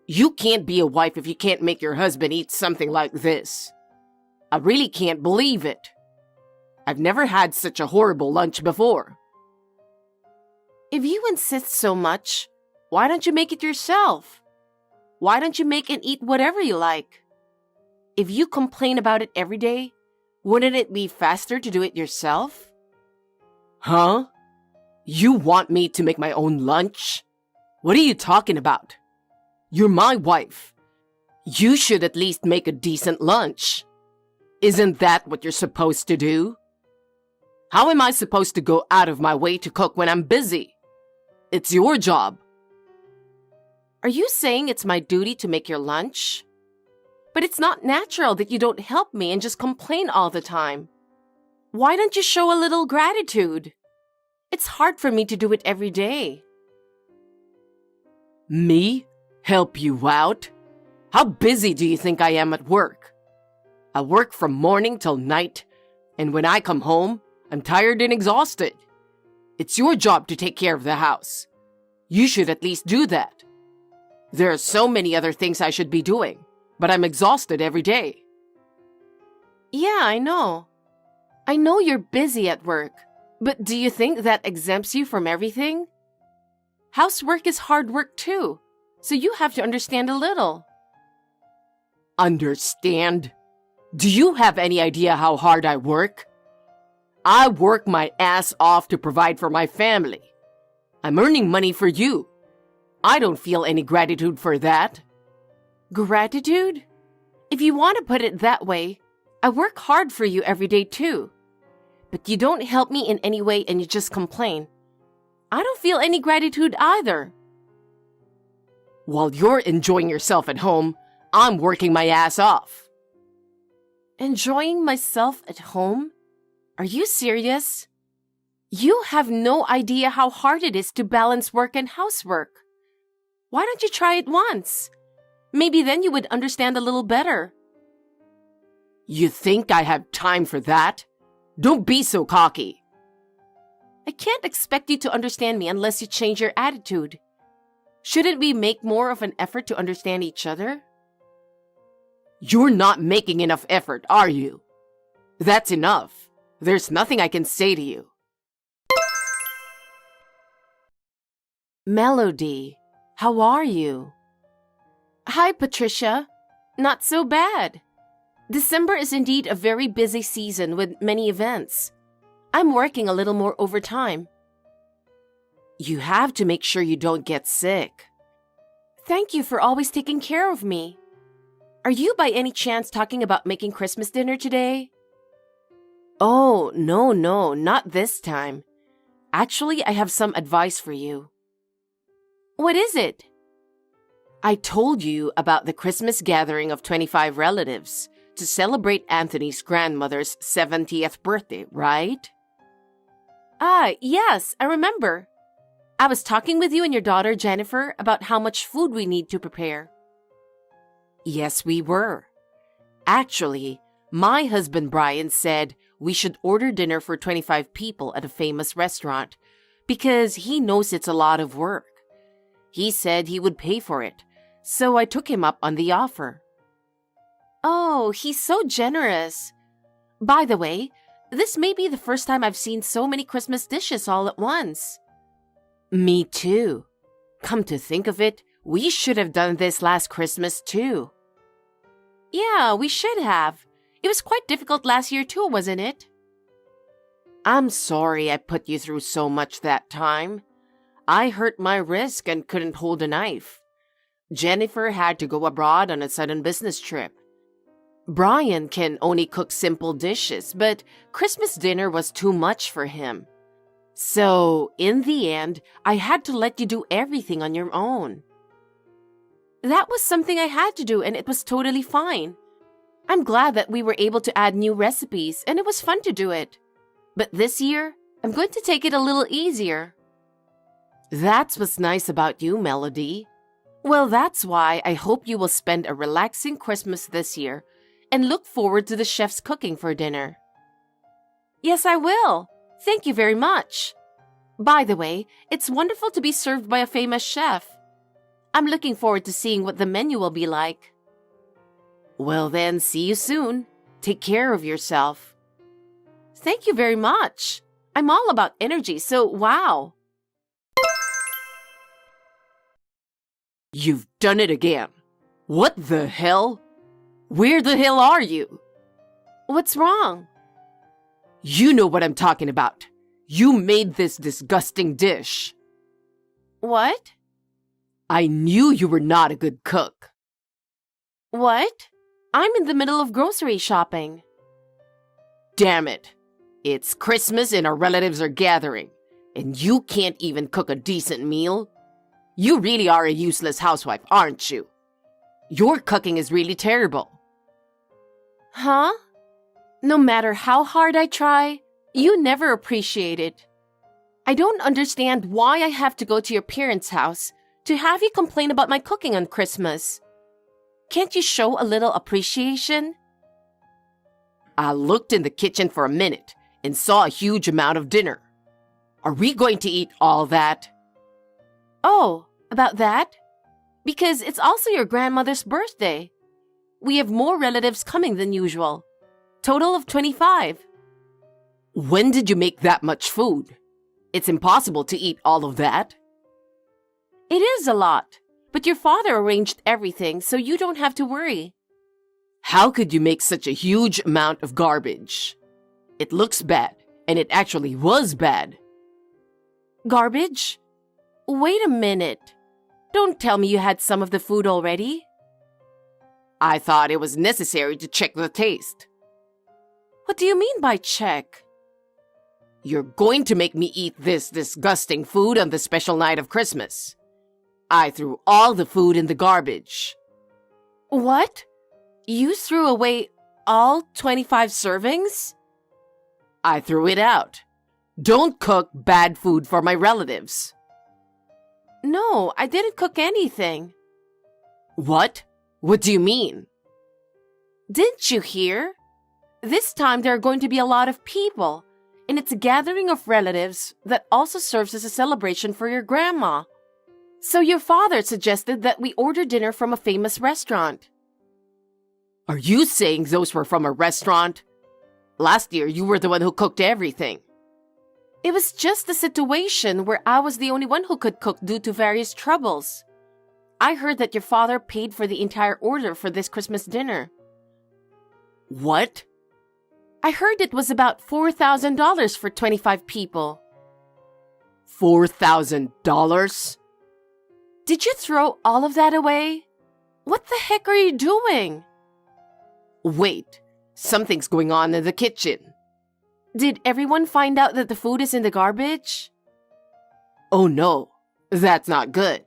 You can't be a wife if you can't make your husband eat something like this. I really can't believe it. I've never had such a horrible lunch before. If you insist so much, why don't you make it yourself? Why don't you make and eat whatever you like? If you complain about it every day, wouldn't it be faster to do it yourself? Huh? You want me to make my own lunch? What are you talking about? You're my wife. You should at least make a decent lunch. Isn't that what you're supposed to do? How am I supposed to go out of my way to cook when I'm busy? It's your job. Are you saying it's my duty to make your lunch? But it's not natural that you don't help me and just complain all the time. Why don't you show a little gratitude? It's hard for me to do it every day. Me? Help you out? How busy do you think I am at work? I work from morning till night, and when I come home, I'm tired and exhausted. It's your job to take care of the house. You should at least do that. There are so many other things I should be doing, but I'm exhausted every day. Yeah, I know. I know you're busy at work, but do you think that exempts you from everything? Housework is hard work too, so you have to understand a little. Understand? Do you have any idea how hard I work? I work my ass off to provide for my family. I'm earning money for you. I don't feel any gratitude for that. Gratitude? If you want to put it that way, I work hard for you every day too. But you don't help me in any way and you just complain. I don't feel any gratitude either. While you're enjoying yourself at home, I'm working my ass off. Enjoying myself at home? Are you serious? You have no idea how hard it is to balance work and housework. Why don't you try it once? Maybe then you would understand a little better. You think I have time for that? Don't be so cocky. I can't expect you to understand me unless you change your attitude. Shouldn't we make more of an effort to understand each other? You're not making enough effort, are you? That's enough. There's nothing I can say to you. Melody, how are you? Hi, Patricia. Not so bad. December is indeed a very busy season with many events. I'm working a little more overtime. You have to make sure you don't get sick. Thank you for always taking care of me. Are you by any chance talking about making Christmas dinner today? Oh, no, not this time. Actually, I have some advice for you. What is it? I told you about the Christmas gathering of 25 relatives to celebrate Anthony's grandmother's 70th birthday, right? Ah, yes, I remember. I was talking with you and your daughter Jennifer about how much food we need to prepare. Yes, we were. Actually, my husband Brian said we should order dinner for 25 people at a famous restaurant because he knows it's a lot of work. He said he would pay for it, so I took him up on the offer. Oh, he's so generous. By the way, this may be the first time I've seen so many Christmas dishes all at once. Me too. Come to think of it, we should have done this last Christmas too. Yeah, we should have. It was quite difficult last year too, wasn't it? I'm sorry I put you through so much that time. I hurt my wrist and couldn't hold a knife. Jennifer had to go abroad on a sudden business trip. Brian can only cook simple dishes, but Christmas dinner was too much for him. So, in the end, I had to let you do everything on your own. That was something I had to do, and it was totally fine. I'm glad that we were able to add new recipes, and it was fun to do it. But this year, I'm going to take it a little easier. That's what's nice about you, Melody. Well, that's why I hope you will spend a relaxing Christmas this year and look forward to the chef's cooking for dinner. Yes, I will. Thank you very much. By the way, it's wonderful to be served by a famous chef. I'm looking forward to seeing what the menu will be like. Well then, see you soon. Take care of yourself. Thank you very much. I'm all about energy, so wow. You've done it again. What the hell? Where the hell are you? What's wrong? You know what I'm talking about. You made this disgusting dish. What? I knew you were not a good cook. What? I'm in the middle of grocery shopping. Damn it. It's Christmas and our relatives are gathering, and you can't even cook a decent meal? You really are a useless housewife, aren't you? Your cooking is really terrible. Huh? No matter how hard I try, you never appreciate it. I don't understand why I have to go to your parents' house to have you complain about my cooking on Christmas. Can't you show a little appreciation? I looked in the kitchen for a minute and saw a huge amount of dinner. Are we going to eat all that? Oh, about that? Because it's also your grandmother's birthday. We have more relatives coming than usual. Total of 25. When did you make that much food? It's impossible to eat all of that. It is a lot, but your father arranged everything so you don't have to worry. How could you make such a huge amount of garbage? It looks bad, and it actually was bad. Garbage? Wait a minute. Don't tell me you had some of the food already. I thought it was necessary to check the taste. What do you mean by check? You're going to make me eat this disgusting food on the special night of Christmas. I threw all the food in the garbage. What? You threw away all 25 servings? I threw it out. Don't cook bad food for my relatives. No, I didn't cook anything. What? What do you mean? Didn't you hear? This time there are going to be a lot of people, and it's a gathering of relatives that also serves as a celebration for your grandma. So your father suggested that we order dinner from a famous restaurant. Are you saying those were from a restaurant? Last year you were the one who cooked everything. It was just a situation where I was the only one who could cook due to various troubles. I heard that your father paid for the entire order for this Christmas dinner. What? I heard it was about $4,000 for 25 people. $4,000? Did you throw all of that away? What the heck are you doing? Wait, something's going on in the kitchen. Did everyone find out that the food is in the garbage? Oh no, that's not good.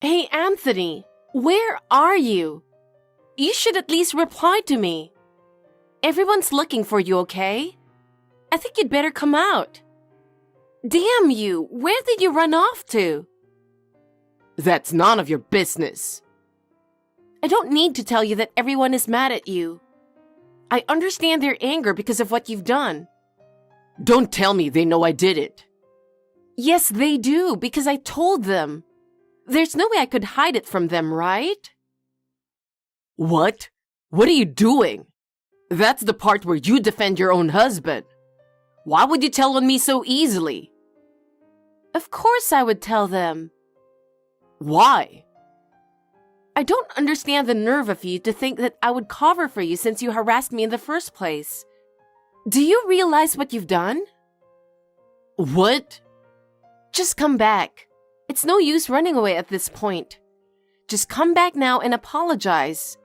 Hey, Anthony, Where are you? You should at least reply to me. Everyone's looking for you, okay? I think you'd better come out. Damn you! Where did you run off to? That's none of your business. I don't need to tell you that everyone is mad at you. I understand their anger because of what you've done. Don't tell me they know I did it. Yes, they do, because I told them. There's no way I could hide it from them, right? What? What are you doing? That's the part where you defend your own husband. Why would you tell on me so easily? Of course I would tell them. Why? I don't understand the nerve of you to think that I would cover for you since you harassed me in the first place. Do you realize what you've done? What? Just come back. It's no use running away at this point. Just come back now and apologize.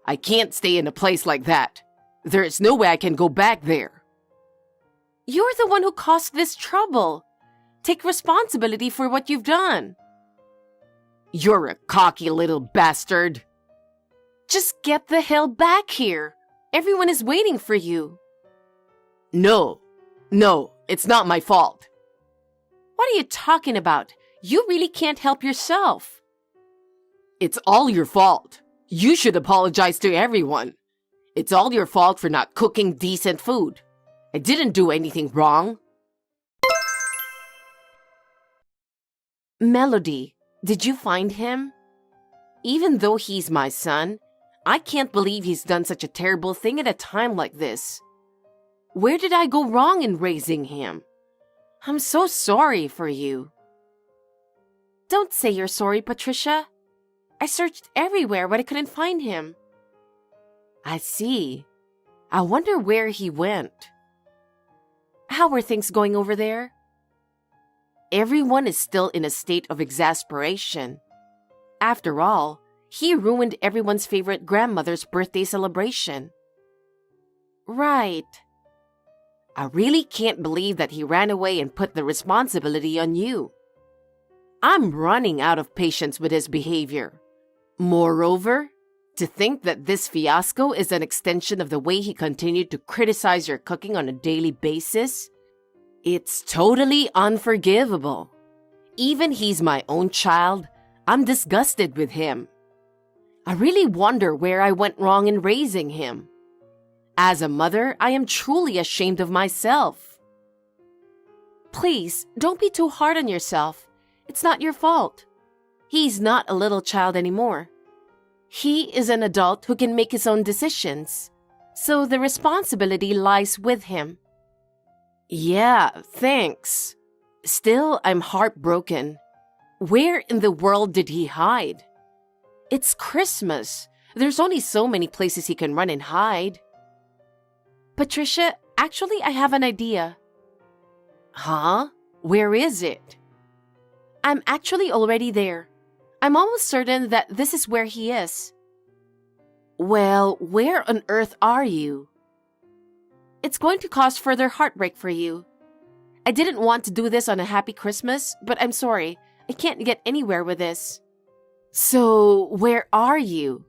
I can't stay in a place like that. There is no way I can go back there. You're the one who caused this trouble. Take responsibility for what you've done. You're a cocky little bastard. Just get the hell back here. Everyone is waiting for you. No, it's not my fault. What are you talking about? You really can't help yourself. It's all your fault. You should apologize to everyone. It's all your fault for not cooking decent food. I didn't do anything wrong. Melody, did you find him? Even though he's my son, I can't believe he's done such a terrible thing at a time like this. Where did I go wrong in raising him? I'm so sorry for you. Don't say you're sorry, Patricia. I searched everywhere, but I couldn't find him. I see. I wonder where he went. How are things going over there? Everyone is still in a state of exasperation. After all, he ruined everyone's favorite grandmother's birthday celebration. Right. I really can't believe that he ran away and put the responsibility on you. I'm running out of patience with his behavior. Moreover, to think that this fiasco is an extension of the way he continued to criticize your cooking on a daily basis, it's totally unforgivable. Even he's my own child, I'm disgusted with him. I really wonder where I went wrong in raising him. As a mother, I am truly ashamed of myself. Please, don't be too hard on yourself. It's not your fault. He's not a little child anymore. He is an adult who can make his own decisions, so the responsibility lies with him. Yeah, thanks. Still, I'm heartbroken. Where in the world did he hide? It's Christmas. There's only so many places he can run and hide. Patricia, actually, I have an idea. Huh? Where is it? I'm actually already there. I'm almost certain that this is where he is. Well, where on earth are you? It's going to cause further heartbreak for you. I didn't want to do this on a happy Christmas, but I'm sorry. I can't get anywhere with this. So, where are you?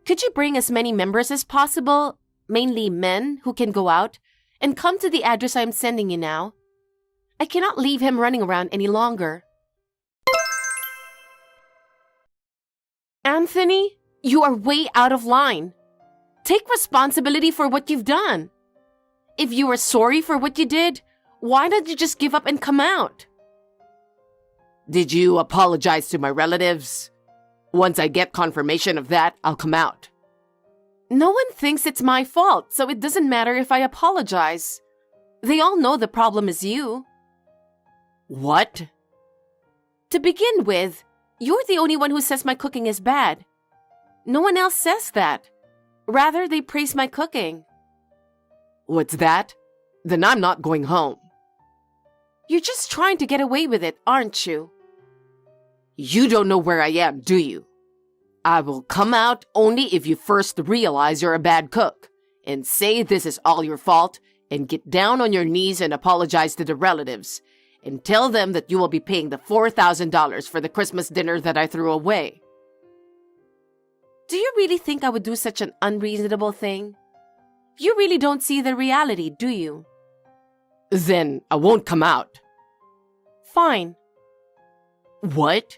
Could you bring as many members as possible, mainly men who can go out, and come to the address I'm sending you now? I cannot leave him running around any longer. Anthony, you are way out of line. Take responsibility for what you've done. If you are sorry for what you did, why don't you just give up and come out? Did you apologize to my relatives? Once I get confirmation of that, I'll come out. No one thinks it's my fault, so it doesn't matter if I apologize. They all know the problem is you. What? To begin with, you're the only one who says my cooking is bad. No one else says that. Rather, they praise my cooking. What's that? Then I'm not going home. You're just trying to get away with it, aren't you? You don't know where I am, do you? I will come out only if you first realize you're a bad cook and say this is all your fault and get down on your knees and apologize to the relatives and tell them that you will be paying the $4,000 for the Christmas dinner that I threw away. Do you really think I would do such an unreasonable thing? You really don't see the reality, do you? Then I won't come out. Fine. What?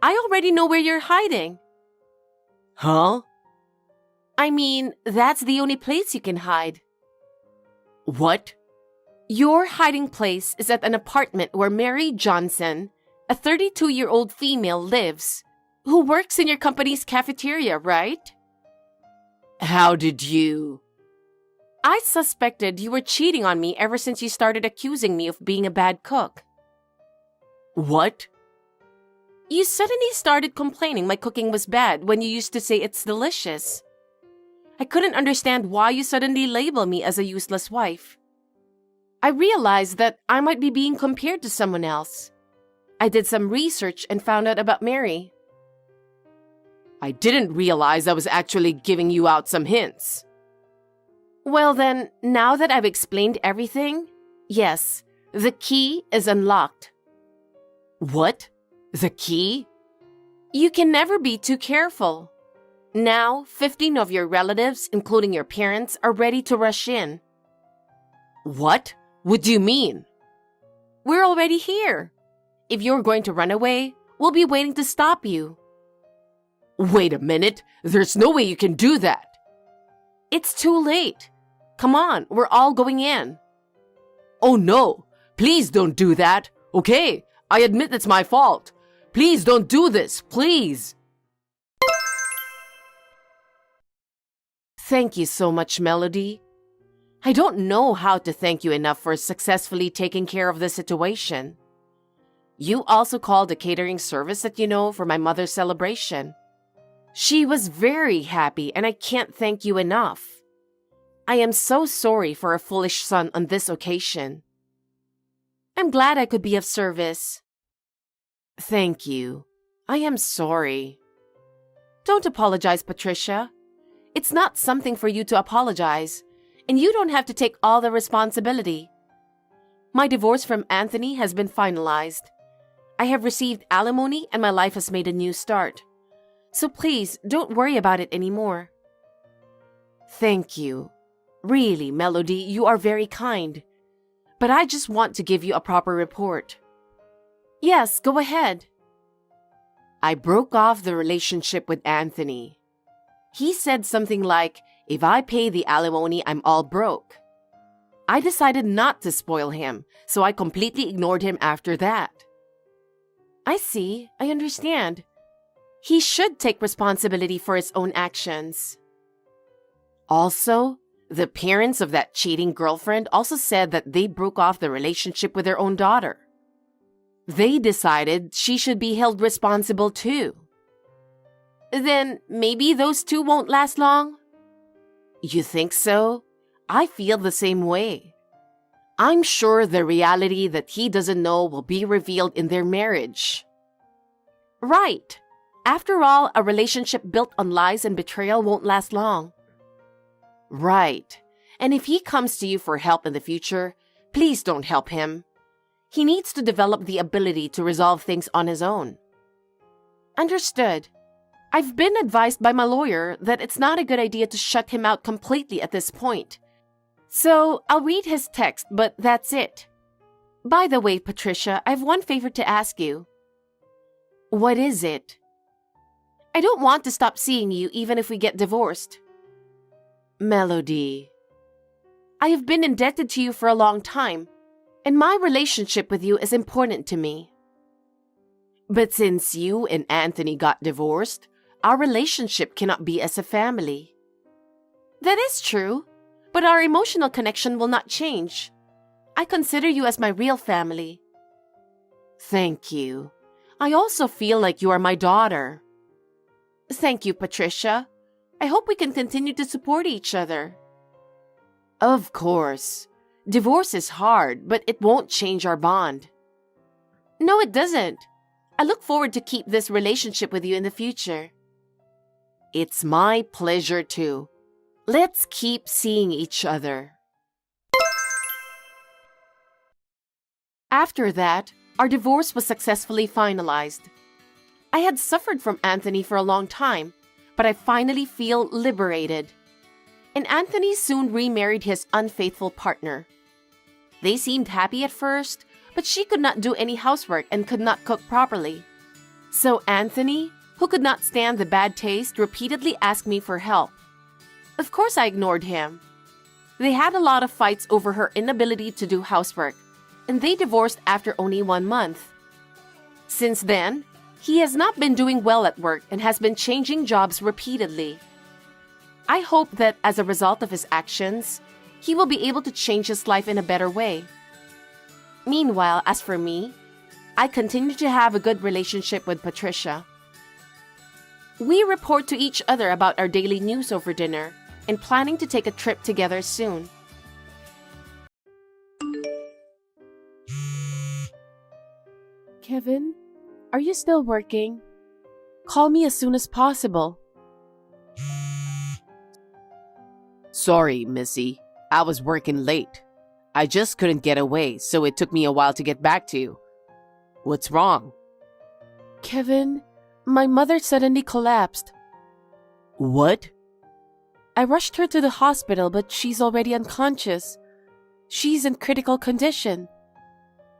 I already know where you're hiding. Huh? I mean, that's the only place you can hide. What? Your hiding place is at an apartment where Mary Johnson, a 32-year-old female, lives, who works in your company's cafeteria, right? How did you? I suspected you were cheating on me ever since you started accusing me of being a bad cook. What? You suddenly started complaining my cooking was bad when you used to say it's delicious. I couldn't understand why you suddenly label me as a useless wife. I realized that I might be being compared to someone else. I did some research and found out about Mary. I didn't realize I was actually giving you out some hints. Well then, now that I've explained everything, yes, the key is unlocked. What? The key? You can never be too careful. Now, 15 of your relatives, including your parents, are ready to rush in. What? What do you mean? We're already here. If you're going to run away, we'll be waiting to stop you. Wait a minute. There's no way you can do that. It's too late. Come on, we're all going in. Oh no. Please don't do that. Okay, I admit it's my fault. Please don't do this, please. Thank you so much, Melody. I don't know how to thank you enough for successfully taking care of the situation. You also called a catering service that you know for my mother's celebration. She was very happy, and I can't thank you enough. I am so sorry for a foolish son on this occasion. I'm glad I could be of service. Thank you. I am sorry. Don't apologize, Patricia. It's not something for you to apologize, and you don't have to take all the responsibility. My divorce from Anthony has been finalized. I have received alimony and my life has made a new start. So please, don't worry about it anymore. Thank you. Really, Melody, you are very kind. But I just want to give you a proper report. Yes, go ahead. I broke off the relationship with Anthony. He said something like, if I pay the alimony, I'm all broke. I decided not to spoil him, so I completely ignored him after that. I see, I understand. He should take responsibility for his own actions. Also, the parents of that cheating girlfriend also said that they broke off the relationship with their own daughter. They decided she should be held responsible too. Then maybe those two won't last long? You think so? I feel the same way. I'm sure the reality that he doesn't know will be revealed in their marriage. Right. After all, a relationship built on lies and betrayal won't last long. Right. And if he comes to you for help in the future, please don't help him. He needs to develop the ability to resolve things on his own. Understood. I've been advised by my lawyer that it's not a good idea to shut him out completely at this point. So I'll read his text, but that's it. By the way, Patricia, I have one favor to ask you. What is it? I don't want to stop seeing you even if we get divorced. Melody. I have been indebted to you for a long time, and my relationship with you is important to me. But since you and Anthony got divorced, our relationship cannot be as a family. That is true, but our emotional connection will not change. I consider you as my real family. Thank you. I also feel like you are my daughter. Thank you, Patricia. I hope we can continue to support each other. Of course. Divorce is hard, but it won't change our bond. No, it doesn't. I look forward to keep this relationship with you in the future. It's my pleasure too. Let's keep seeing each other. After that, our divorce was successfully finalized. I had suffered from Anthony for a long time, but I finally feel liberated. And Anthony soon remarried his unfaithful partner. They seemed happy at first, but she could not do any housework and could not cook properly. So Anthony, who could not stand the bad taste, repeatedly asked me for help. Of course I ignored him. They had a lot of fights over her inability to do housework, and they divorced after only 1 month. Since then, he has not been doing well at work and has been changing jobs repeatedly. I hope that as a result of his actions, he will be able to change his life in a better way. Meanwhile, as for me, I continue to have a good relationship with Patricia. We report to each other about our daily news over dinner and planning to take a trip together soon. Kevin, are you still working? Call me as soon as possible. Sorry, Missy. I was working late. I just couldn't get away, so it took me a while to get back to you. What's wrong? Kevin, my mother suddenly collapsed. What? I rushed her to the hospital, but she's already unconscious. She's in critical condition.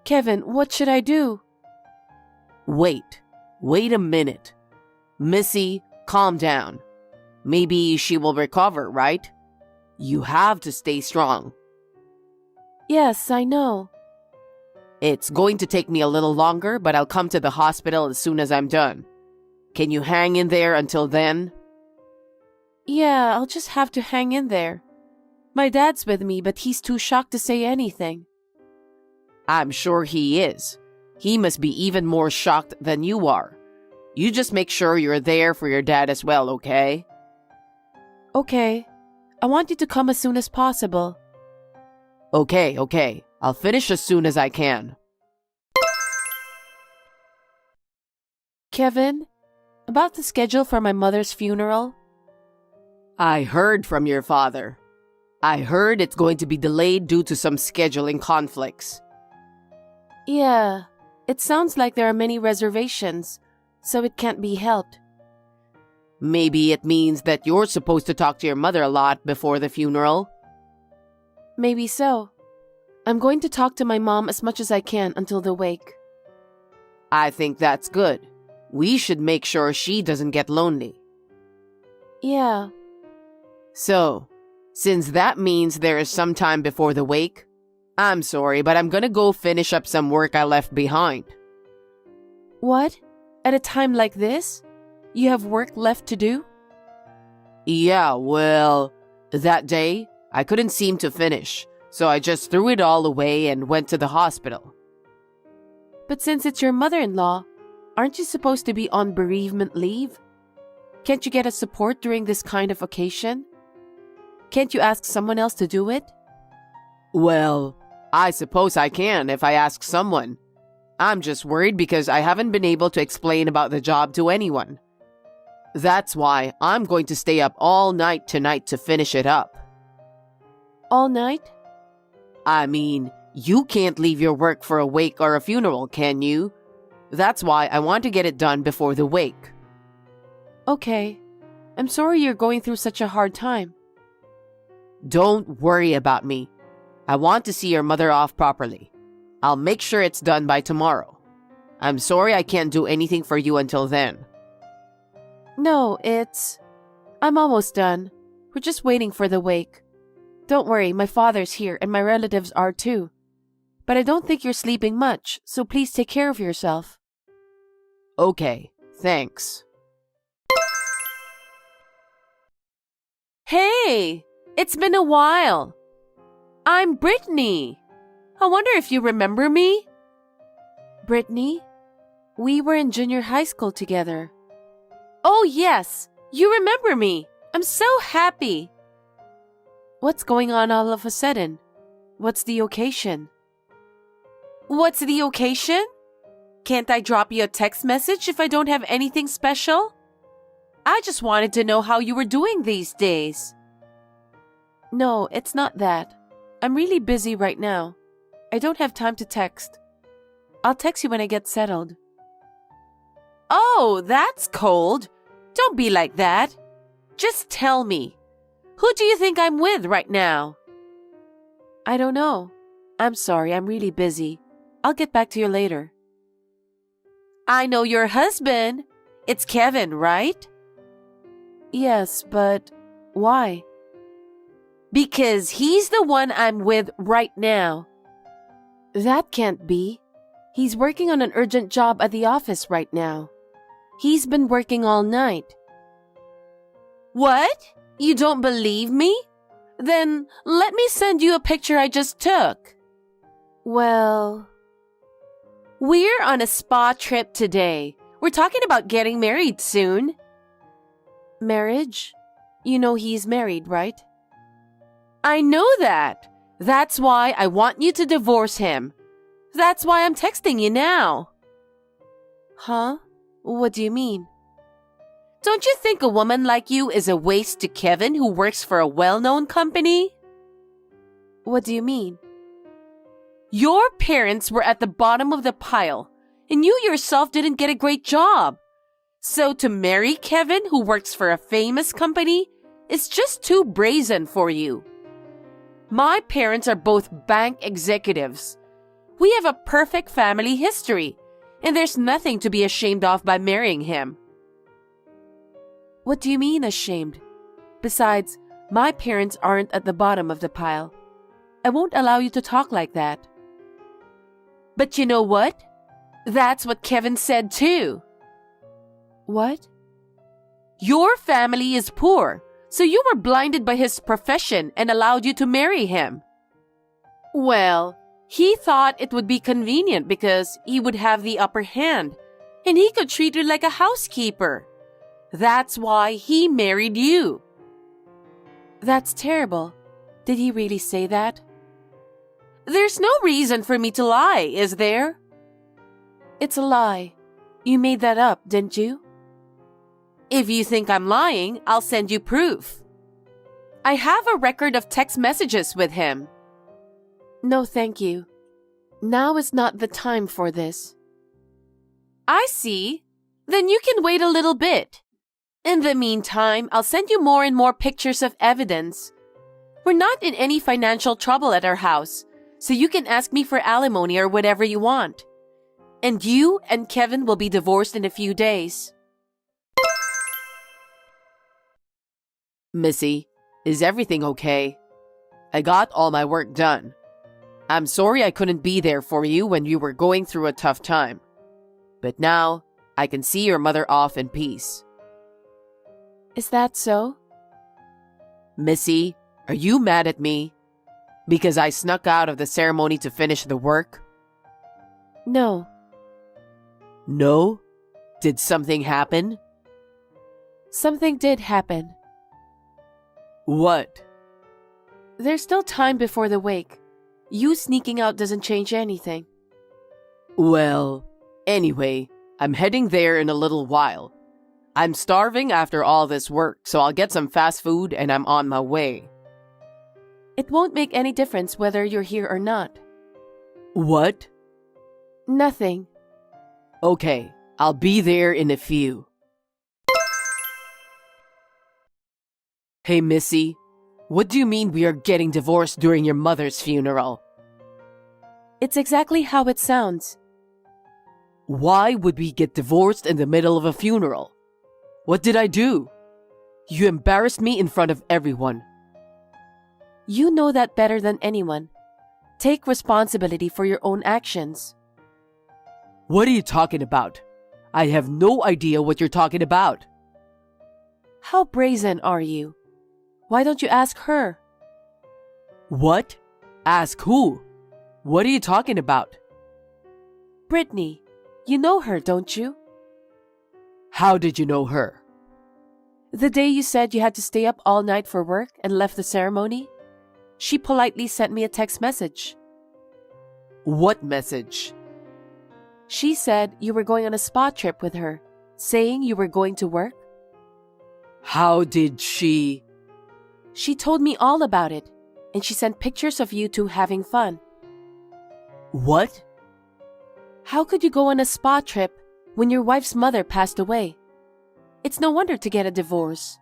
Kevin, what should I do? Wait a minute. Missy, calm down. Maybe she will recover, right? You have to stay strong. Yes, I know. It's going to take me a little longer, but I'll come to the hospital as soon as I'm done. Can you hang in there until then? Yeah, I'll just have to hang in there. My dad's with me, but he's too shocked to say anything. I'm sure he is. He must be even more shocked than you are. You just make sure you're there for your dad as well, okay? Okay. I want you to come as soon as possible. Okay. I'll finish as soon as I can. Kevin, about the schedule for my mother's funeral? I heard from your father. I heard it's going to be delayed due to some scheduling conflicts. Yeah, it sounds like there are many reservations, so it can't be helped. Maybe it means that you're supposed to talk to your mother a lot before the funeral? Maybe so. I'm going to talk to my mom as much as I can until the wake. I think that's good. We should make sure she doesn't get lonely. Yeah. So, since that means there is some time before the wake, I'm sorry, but I'm gonna go finish up some work I left behind. What? At a time like this? You have work left to do? Yeah, well, that day, I couldn't seem to finish, so I just threw it all away and went to the hospital. But since it's your mother-in-law, aren't you supposed to be on bereavement leave? Can't you get a support during this kind of occasion? Can't you ask someone else to do it? Well, I suppose I can if I ask someone. I'm just worried because I haven't been able to explain about the job to anyone. That's why I'm going to stay up all night tonight to finish it up. All night? I mean, you can't leave your work for a wake or a funeral, can you? That's why I want to get it done before the wake. Okay. I'm sorry you're going through such a hard time. Don't worry about me. I want to see your mother off properly. I'll make sure it's done by tomorrow. I'm sorry I can't do anything for you until then. No, I'm almost done. We're just waiting for the wake. Don't worry, my father's here and my relatives are too. But I don't think you're sleeping much, so please take care of yourself. Okay, thanks. Hey! It's been a while. I'm Brittany. I wonder if you remember me? Brittany? We were in junior high school together. Oh yes, you remember me. I'm so happy. What's going on all of a sudden? What's the occasion? What's the occasion? Can't I drop you a text message if I don't have anything special? I just wanted to know how you were doing these days. No, it's not that. I'm really busy right now. I don't have time to text. I'll text you when I get settled. Oh, that's cold. Don't be like that. Just tell me. Who do you think I'm with right now? I don't know. I'm sorry, I'm really busy. I'll get back to you later. I know your husband. It's Kevin, right? Yes, but why? Because he's the one I'm with right now. That can't be. He's working on an urgent job at the office right now. He's been working all night. What? You don't believe me? Then let me send you a picture I just took. Well, we're on a spa trip today. We're talking about getting married soon. Marriage? You know he's married, right? I know that. That's why I want you to divorce him. That's why I'm texting you now. Huh? What do you mean? Don't you think a woman like you is a waste to Kevin, who works for a well-known company? What do you mean? Your parents were at the bottom of the pile, and you yourself didn't get a great job. So to marry Kevin, who works for a famous company, is just too brazen for you. My parents are both bank executives. We have a perfect family history, and there's nothing to be ashamed of by marrying him. What do you mean ashamed? Besides, my parents aren't at the bottom of the pile. I won't allow you to talk like that. But you know what? That's what Kevin said too. What? Your family is poor, so you were blinded by his profession and allowed you to marry him. Well, he thought it would be convenient because he would have the upper hand, and he could treat you like a housekeeper. That's why he married you. That's terrible. Did he really say that? There's no reason for me to lie, is there? It's a lie. You made that up, didn't you? If you think I'm lying, I'll send you proof. I have a record of text messages with him. No, thank you. Now is not the time for this. I see. Then you can wait a little bit. In the meantime, I'll send you more and more pictures of evidence. We're not in any financial trouble at our house, so you can ask me for alimony or whatever you want. And you and Kevin will be divorced in a few days. Missy, is everything okay? I got all my work done. I'm sorry I couldn't be there for you when you were going through a tough time. But now, I can see your mother off in peace. Is that so? Missy, are you mad at me? Because I snuck out of the ceremony to finish the work? No. No? Did something happen? Something did happen. What? There's still time before the wake. You sneaking out doesn't change anything. Well, anyway, I'm heading there in a little while. I'm starving after all this work, so I'll get some fast food and I'm on my way. It won't make any difference whether you're here or not. What? Nothing. Okay, I'll be there in a few. Hey, Missy, what do you mean we are getting divorced during your mother's funeral? It's exactly how it sounds. Why would we get divorced in the middle of a funeral? What did I do? You embarrassed me in front of everyone. You know that better than anyone. Take responsibility for your own actions. What are you talking about? I have no idea what you're talking about. How brazen are you? Why don't you ask her? What? Ask who? What are you talking about? Brittany. You know her, don't you? How did you know her? The day you said you had to stay up all night for work and left the ceremony, she politely sent me a text message. What message? She said you were going on a spa trip with her, saying you were going to work. How did she? She told me all about it, and she sent pictures of you two having fun. What? How could you go on a spa trip when your wife's mother passed away? It's no wonder to get a divorce.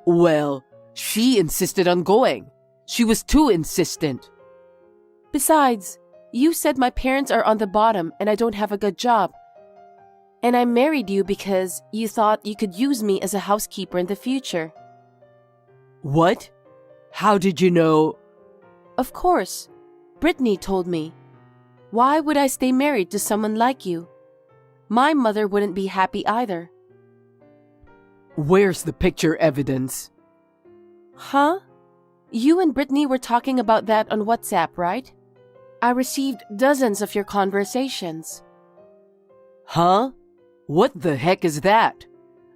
Well, she insisted on going. She was too insistent. Besides, you said my parents are on the bottom and I don't have a good job. And I married you because you thought you could use me as a housekeeper in the future. What? How did you know? Of course. Brittany told me. Why would I stay married to someone like you? My mother wouldn't be happy either. Where's the picture evidence? Huh? You and Brittany were talking about that on WhatsApp, right? I received dozens of your conversations. Huh? What the heck is that?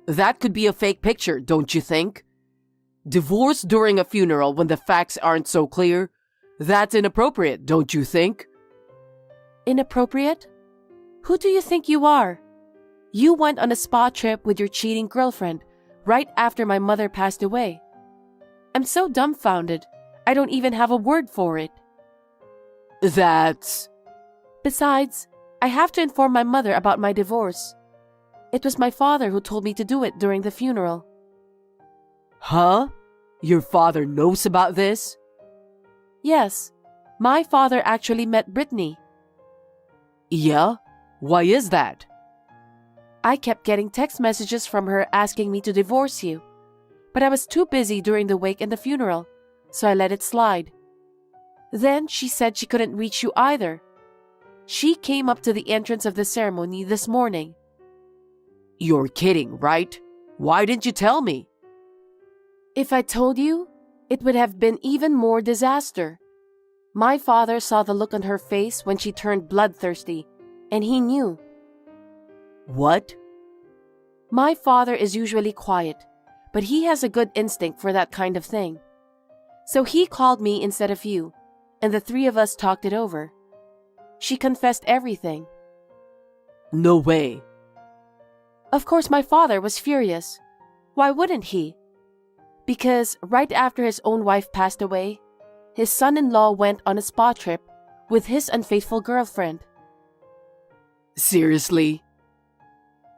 That could be a fake picture, don't you think? Divorce during a funeral when the facts aren't so clear? That's inappropriate, don't you think? Inappropriate? Who do you think you are? You went on a spa trip with your cheating girlfriend right after my mother passed away. I'm so dumbfounded, I don't even have a word for it. That's... Besides, I have to inform my mother about my divorce. It was my father who told me to do it during the funeral. Huh? Your father knows about this? Yes, my father actually met Brittany. Yeah? Why is that? I kept getting text messages from her asking me to divorce you, but I was too busy during the wake and the funeral, so I let it slide. Then she said she couldn't reach you either. She came up to the entrance of the ceremony this morning. You're kidding, right? Why didn't you tell me? If I told you, it would have been even more disaster. My father saw the look on her face when she turned bloodthirsty, and he knew. What? My father is usually quiet, but he has a good instinct for that kind of thing. So he called me instead of you, and the three of us talked it over. She confessed everything. No way. Of course, my father was furious. Why wouldn't he? Because right after his own wife passed away, his son-in-law went on a spa trip with his unfaithful girlfriend. Seriously?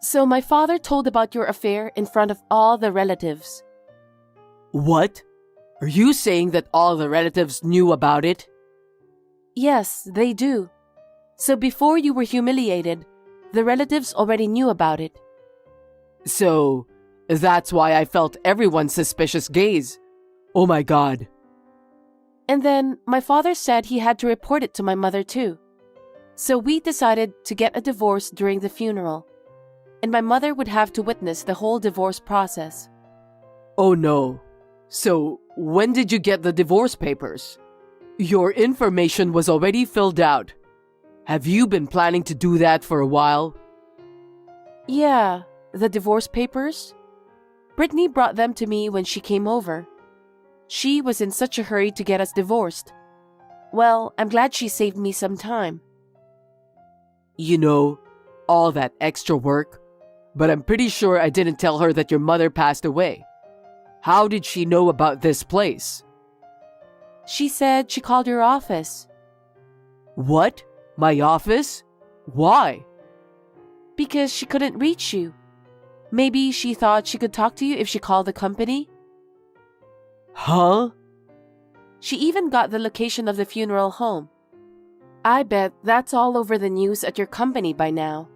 So my father told about your affair in front of all the relatives. What? Are you saying that all the relatives knew about it? Yes, they do. So before you were humiliated, the relatives already knew about it. So, that's why I felt everyone's suspicious gaze. Oh my God. And then my father said he had to report it to my mother too. So we decided to get a divorce during the funeral. And my mother would have to witness the whole divorce process. Oh no. So, when did you get the divorce papers? Your information was already filled out. Have you been planning to do that for a while? Yeah, the divorce papers? Brittany brought them to me when she came over. She was in such a hurry to get us divorced. Well, I'm glad she saved me some time. You know, all that extra work, but I'm pretty sure I didn't tell her that your mother passed away. How did she know about this place? She said she called your office. What? My office? Why? Because she couldn't reach you. Maybe she thought she could talk to you if she called the company? Huh? She even got the location of the funeral home. I bet that's all over the news at your company by now.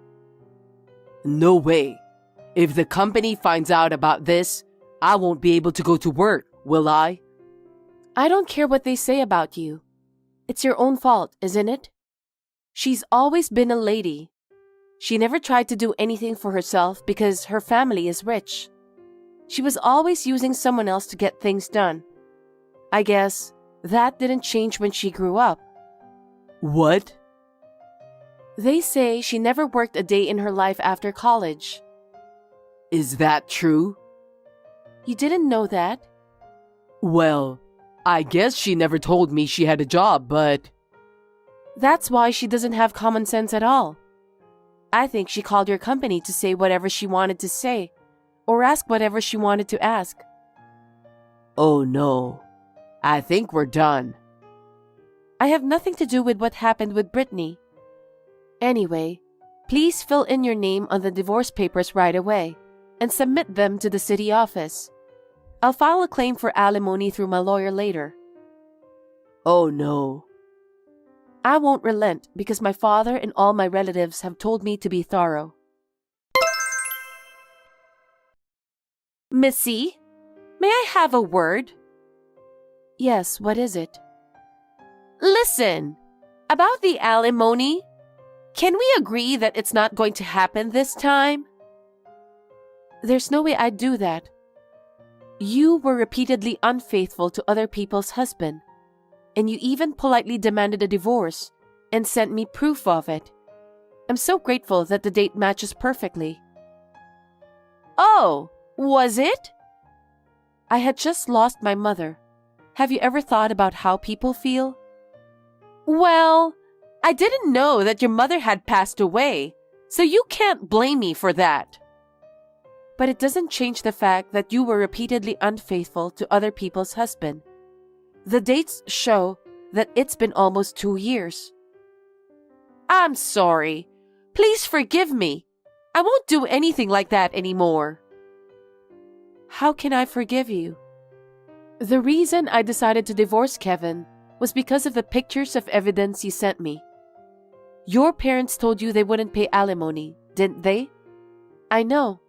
No way. If the company finds out about this, I won't be able to go to work, will I? I don't care what they say about you. It's your own fault, isn't it? She's always been a lady. She never tried to do anything for herself because her family is rich. She was always using someone else to get things done. I guess that didn't change when she grew up. What? They say she never worked a day in her life after college. Is that true? You didn't know that? Well, I guess she never told me she had a job, but... That's why she doesn't have common sense at all. I think she called your company to say whatever she wanted to say, or ask whatever she wanted to ask. Oh no. I think we're done. I have nothing to do with what happened with Brittany. Anyway, please fill in your name on the divorce papers right away and submit them to the city office. I'll file a claim for alimony through my lawyer later. Oh no. I won't relent because my father and all my relatives have told me to be thorough. Missy, may I have a word? Yes, what is it? Listen, about the alimony, can we agree that it's not going to happen this time? There's no way I'd do that. You were repeatedly unfaithful to other people's husband, and you even politely demanded a divorce and sent me proof of it. I'm so grateful that the date matches perfectly. Oh, was it? I had just lost my mother. Have you ever thought about how people feel? Well, I didn't know that your mother had passed away, so you can't blame me for that. But it doesn't change the fact that you were repeatedly unfaithful to other people's husband. The dates show that it's been almost 2 years. I'm sorry. Please forgive me. I won't do anything like that anymore. How can I forgive you? The reason I decided to divorce Kevin was because of the pictures of evidence you sent me. Your parents told you they wouldn't pay alimony, didn't they? I know.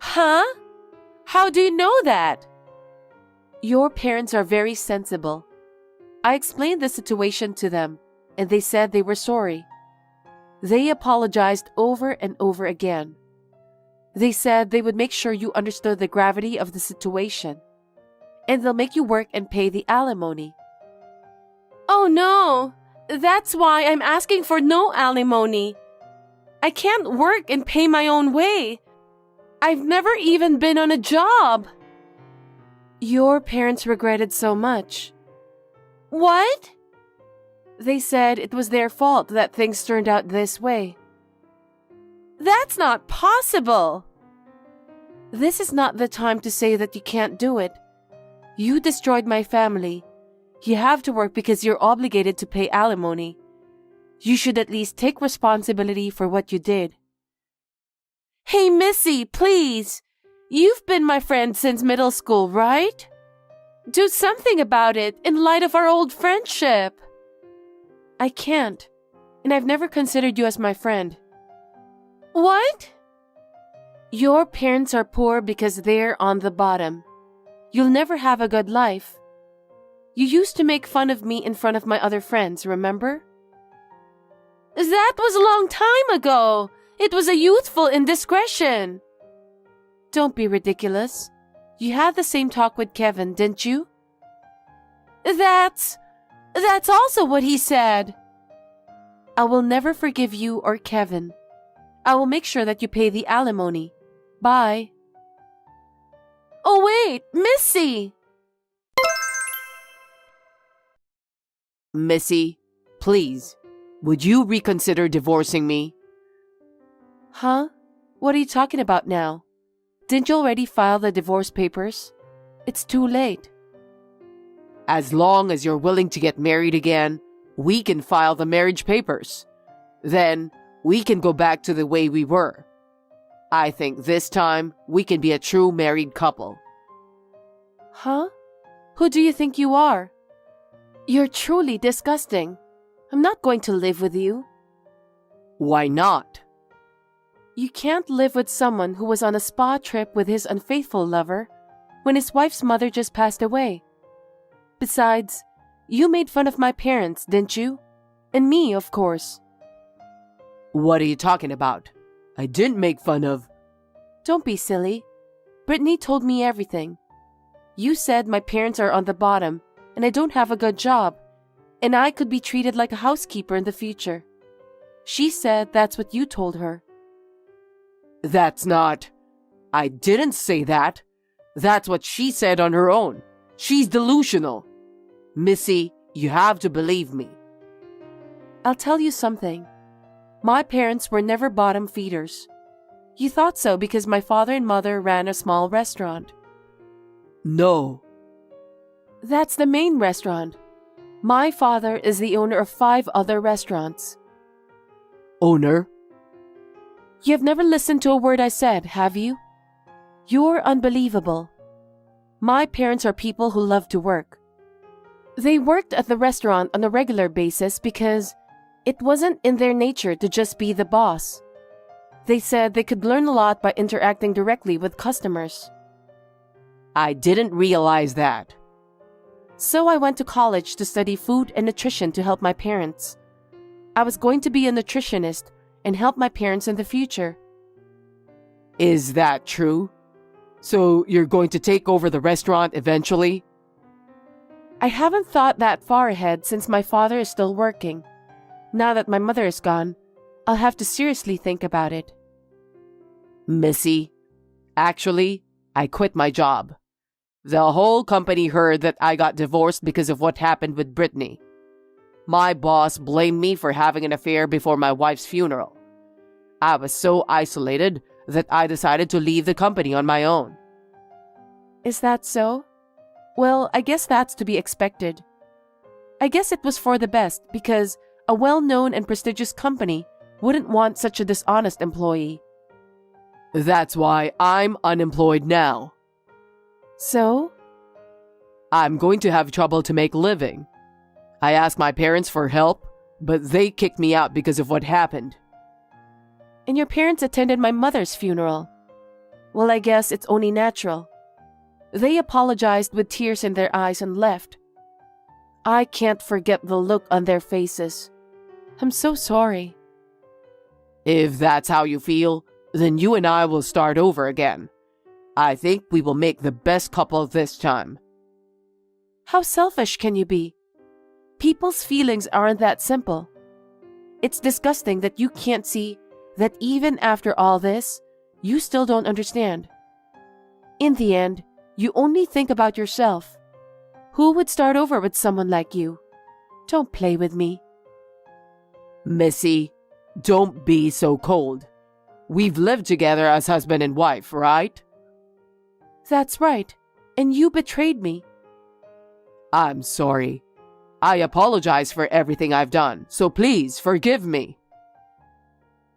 Huh? How do you know that? Your parents are very sensible. I explained the situation to them, and they said they were sorry. They apologized over and over again. They said they would make sure you understood the gravity of the situation, and they'll make you work and pay the alimony. Oh no! That's why I'm asking for no alimony. I can't work and pay my own way. I've never even been on a job. Your parents regretted so much. What? They said it was their fault that things turned out this way. That's not possible. This is not the time to say that you can't do it. You destroyed my family. You have to work because you're obligated to pay alimony. You should at least take responsibility for what you did. Hey, Missy, please. You've been my friend since middle school, right? Do something about it in light of our old friendship. I can't, and I've never considered you as my friend. What? Your parents are poor because they're on the bottom. You'll never have a good life. You used to make fun of me in front of my other friends, remember? That was a long time ago. It was a youthful indiscretion. Don't be ridiculous. You had the same talk with Kevin, didn't you? That's also what he said. I will never forgive you or Kevin. I will make sure that you pay the alimony. Bye. Oh wait, Missy! Missy, please, would you reconsider divorcing me? Huh? What are you talking about now? Didn't you already file the divorce papers? It's too late. As long as you're willing to get married again, we can file the marriage papers. Then we can go back to the way we were. I think this time we can be a true married couple. Huh? Who do you think you are? You're truly disgusting. I'm not going to live with you. Why not? You can't live with someone who was on a spa trip with his unfaithful lover when his wife's mother just passed away. Besides, you made fun of my parents, didn't you? And me, of course. What are you talking about? I didn't make fun of... Don't be silly. Brittany told me everything. You said my parents are on the bottom and I don't have a good job, and I could be treated like a housekeeper in the future. She said that's what you told her. That's not... I didn't say that. That's what she said on her own. She's delusional. Missy, you have to believe me. I'll tell you something. My parents were never bottom feeders. You thought so because my father and mother ran a small restaurant. No. That's the main restaurant. My father is the owner of 5 other restaurants. owner? You've never listened to a word I said, have you? You're unbelievable. My parents are people who love to work. They worked at the restaurant on a regular basis because it wasn't in their nature to just be the boss. They said they could learn a lot by interacting directly with customers. I didn't realize that. So I went to college to study food and nutrition to help my parents. I was going to be a nutritionist and help my parents in the future. Is that true? So you're going to take over the restaurant eventually? I haven't thought that far ahead since my father is still working. Now that my mother is gone, I'll have to seriously think about it. Missy, actually, I quit my job. The whole company heard that I got divorced because of what happened with Brittany. My boss blamed me for having an affair before my wife's funeral. I was so isolated that I decided to leave the company on my own. Is that so? Well, I guess that's to be expected. I guess it was for the best because a well-known and prestigious company wouldn't want such a dishonest employee. That's why I'm unemployed now. So? I'm going to have trouble to make living. I asked my parents for help, but they kicked me out because of what happened. And your parents attended my mother's funeral. Well, I guess it's only natural. They apologized with tears in their eyes and left. I can't forget the look on their faces. I'm so sorry. If that's how you feel, then you and I will start over again. I think we will make the best couple this time. How selfish can you be? People's feelings aren't that simple. It's disgusting that you can't see that even after all this, you still don't understand. In the end, you only think about yourself. Who would start over with someone like you? Don't play with me. Missy, don't be so cold. We've lived together as husband and wife, right? That's right. And you betrayed me. I'm sorry. I apologize for everything I've done, so please forgive me.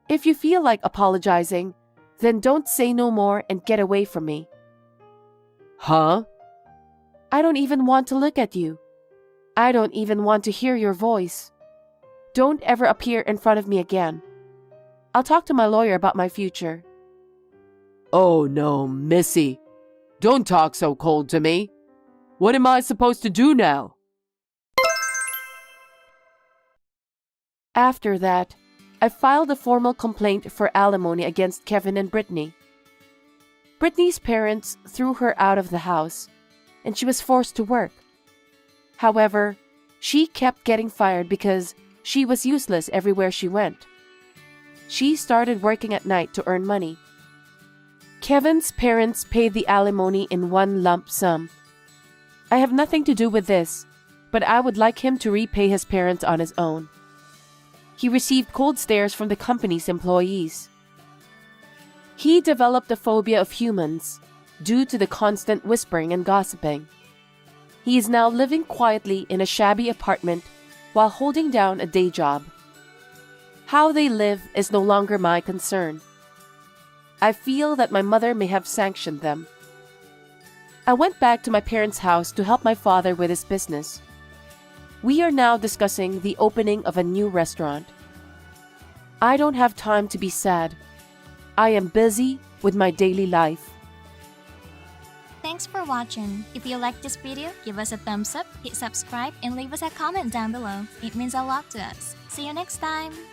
If you feel like apologizing, then don't say no more and get away from me. Huh? I don't even want to look at you. I don't even want to hear your voice. Don't ever appear in front of me again. I'll talk to my lawyer about my future. Oh no, Missy. Don't talk so cold to me. What am I supposed to do now? After that, I filed a formal complaint for alimony against Kevin and Brittany. Brittany's parents threw her out of the house, and she was forced to work. However, she kept getting fired because she was useless everywhere she went. She started working at night to earn money. Kevin's parents paid the alimony in one lump sum. I have nothing to do with this, but I would like him to repay his parents on his own. He received cold stares from the company's employees. He developed a phobia of humans due to the constant whispering and gossiping. He is now living quietly in a shabby apartment while holding down a day job. How they live is no longer my concern. I feel that my mother may have sanctioned them. I went back to my parents' house to help my father with his business. We are now discussing the opening of a new restaurant. I don't have time to be sad. I am busy with my daily life. Thanks for watching. If you like this video, give us a thumbs up, hit subscribe, and leave us a comment down below. It means a lot to us. See you next time!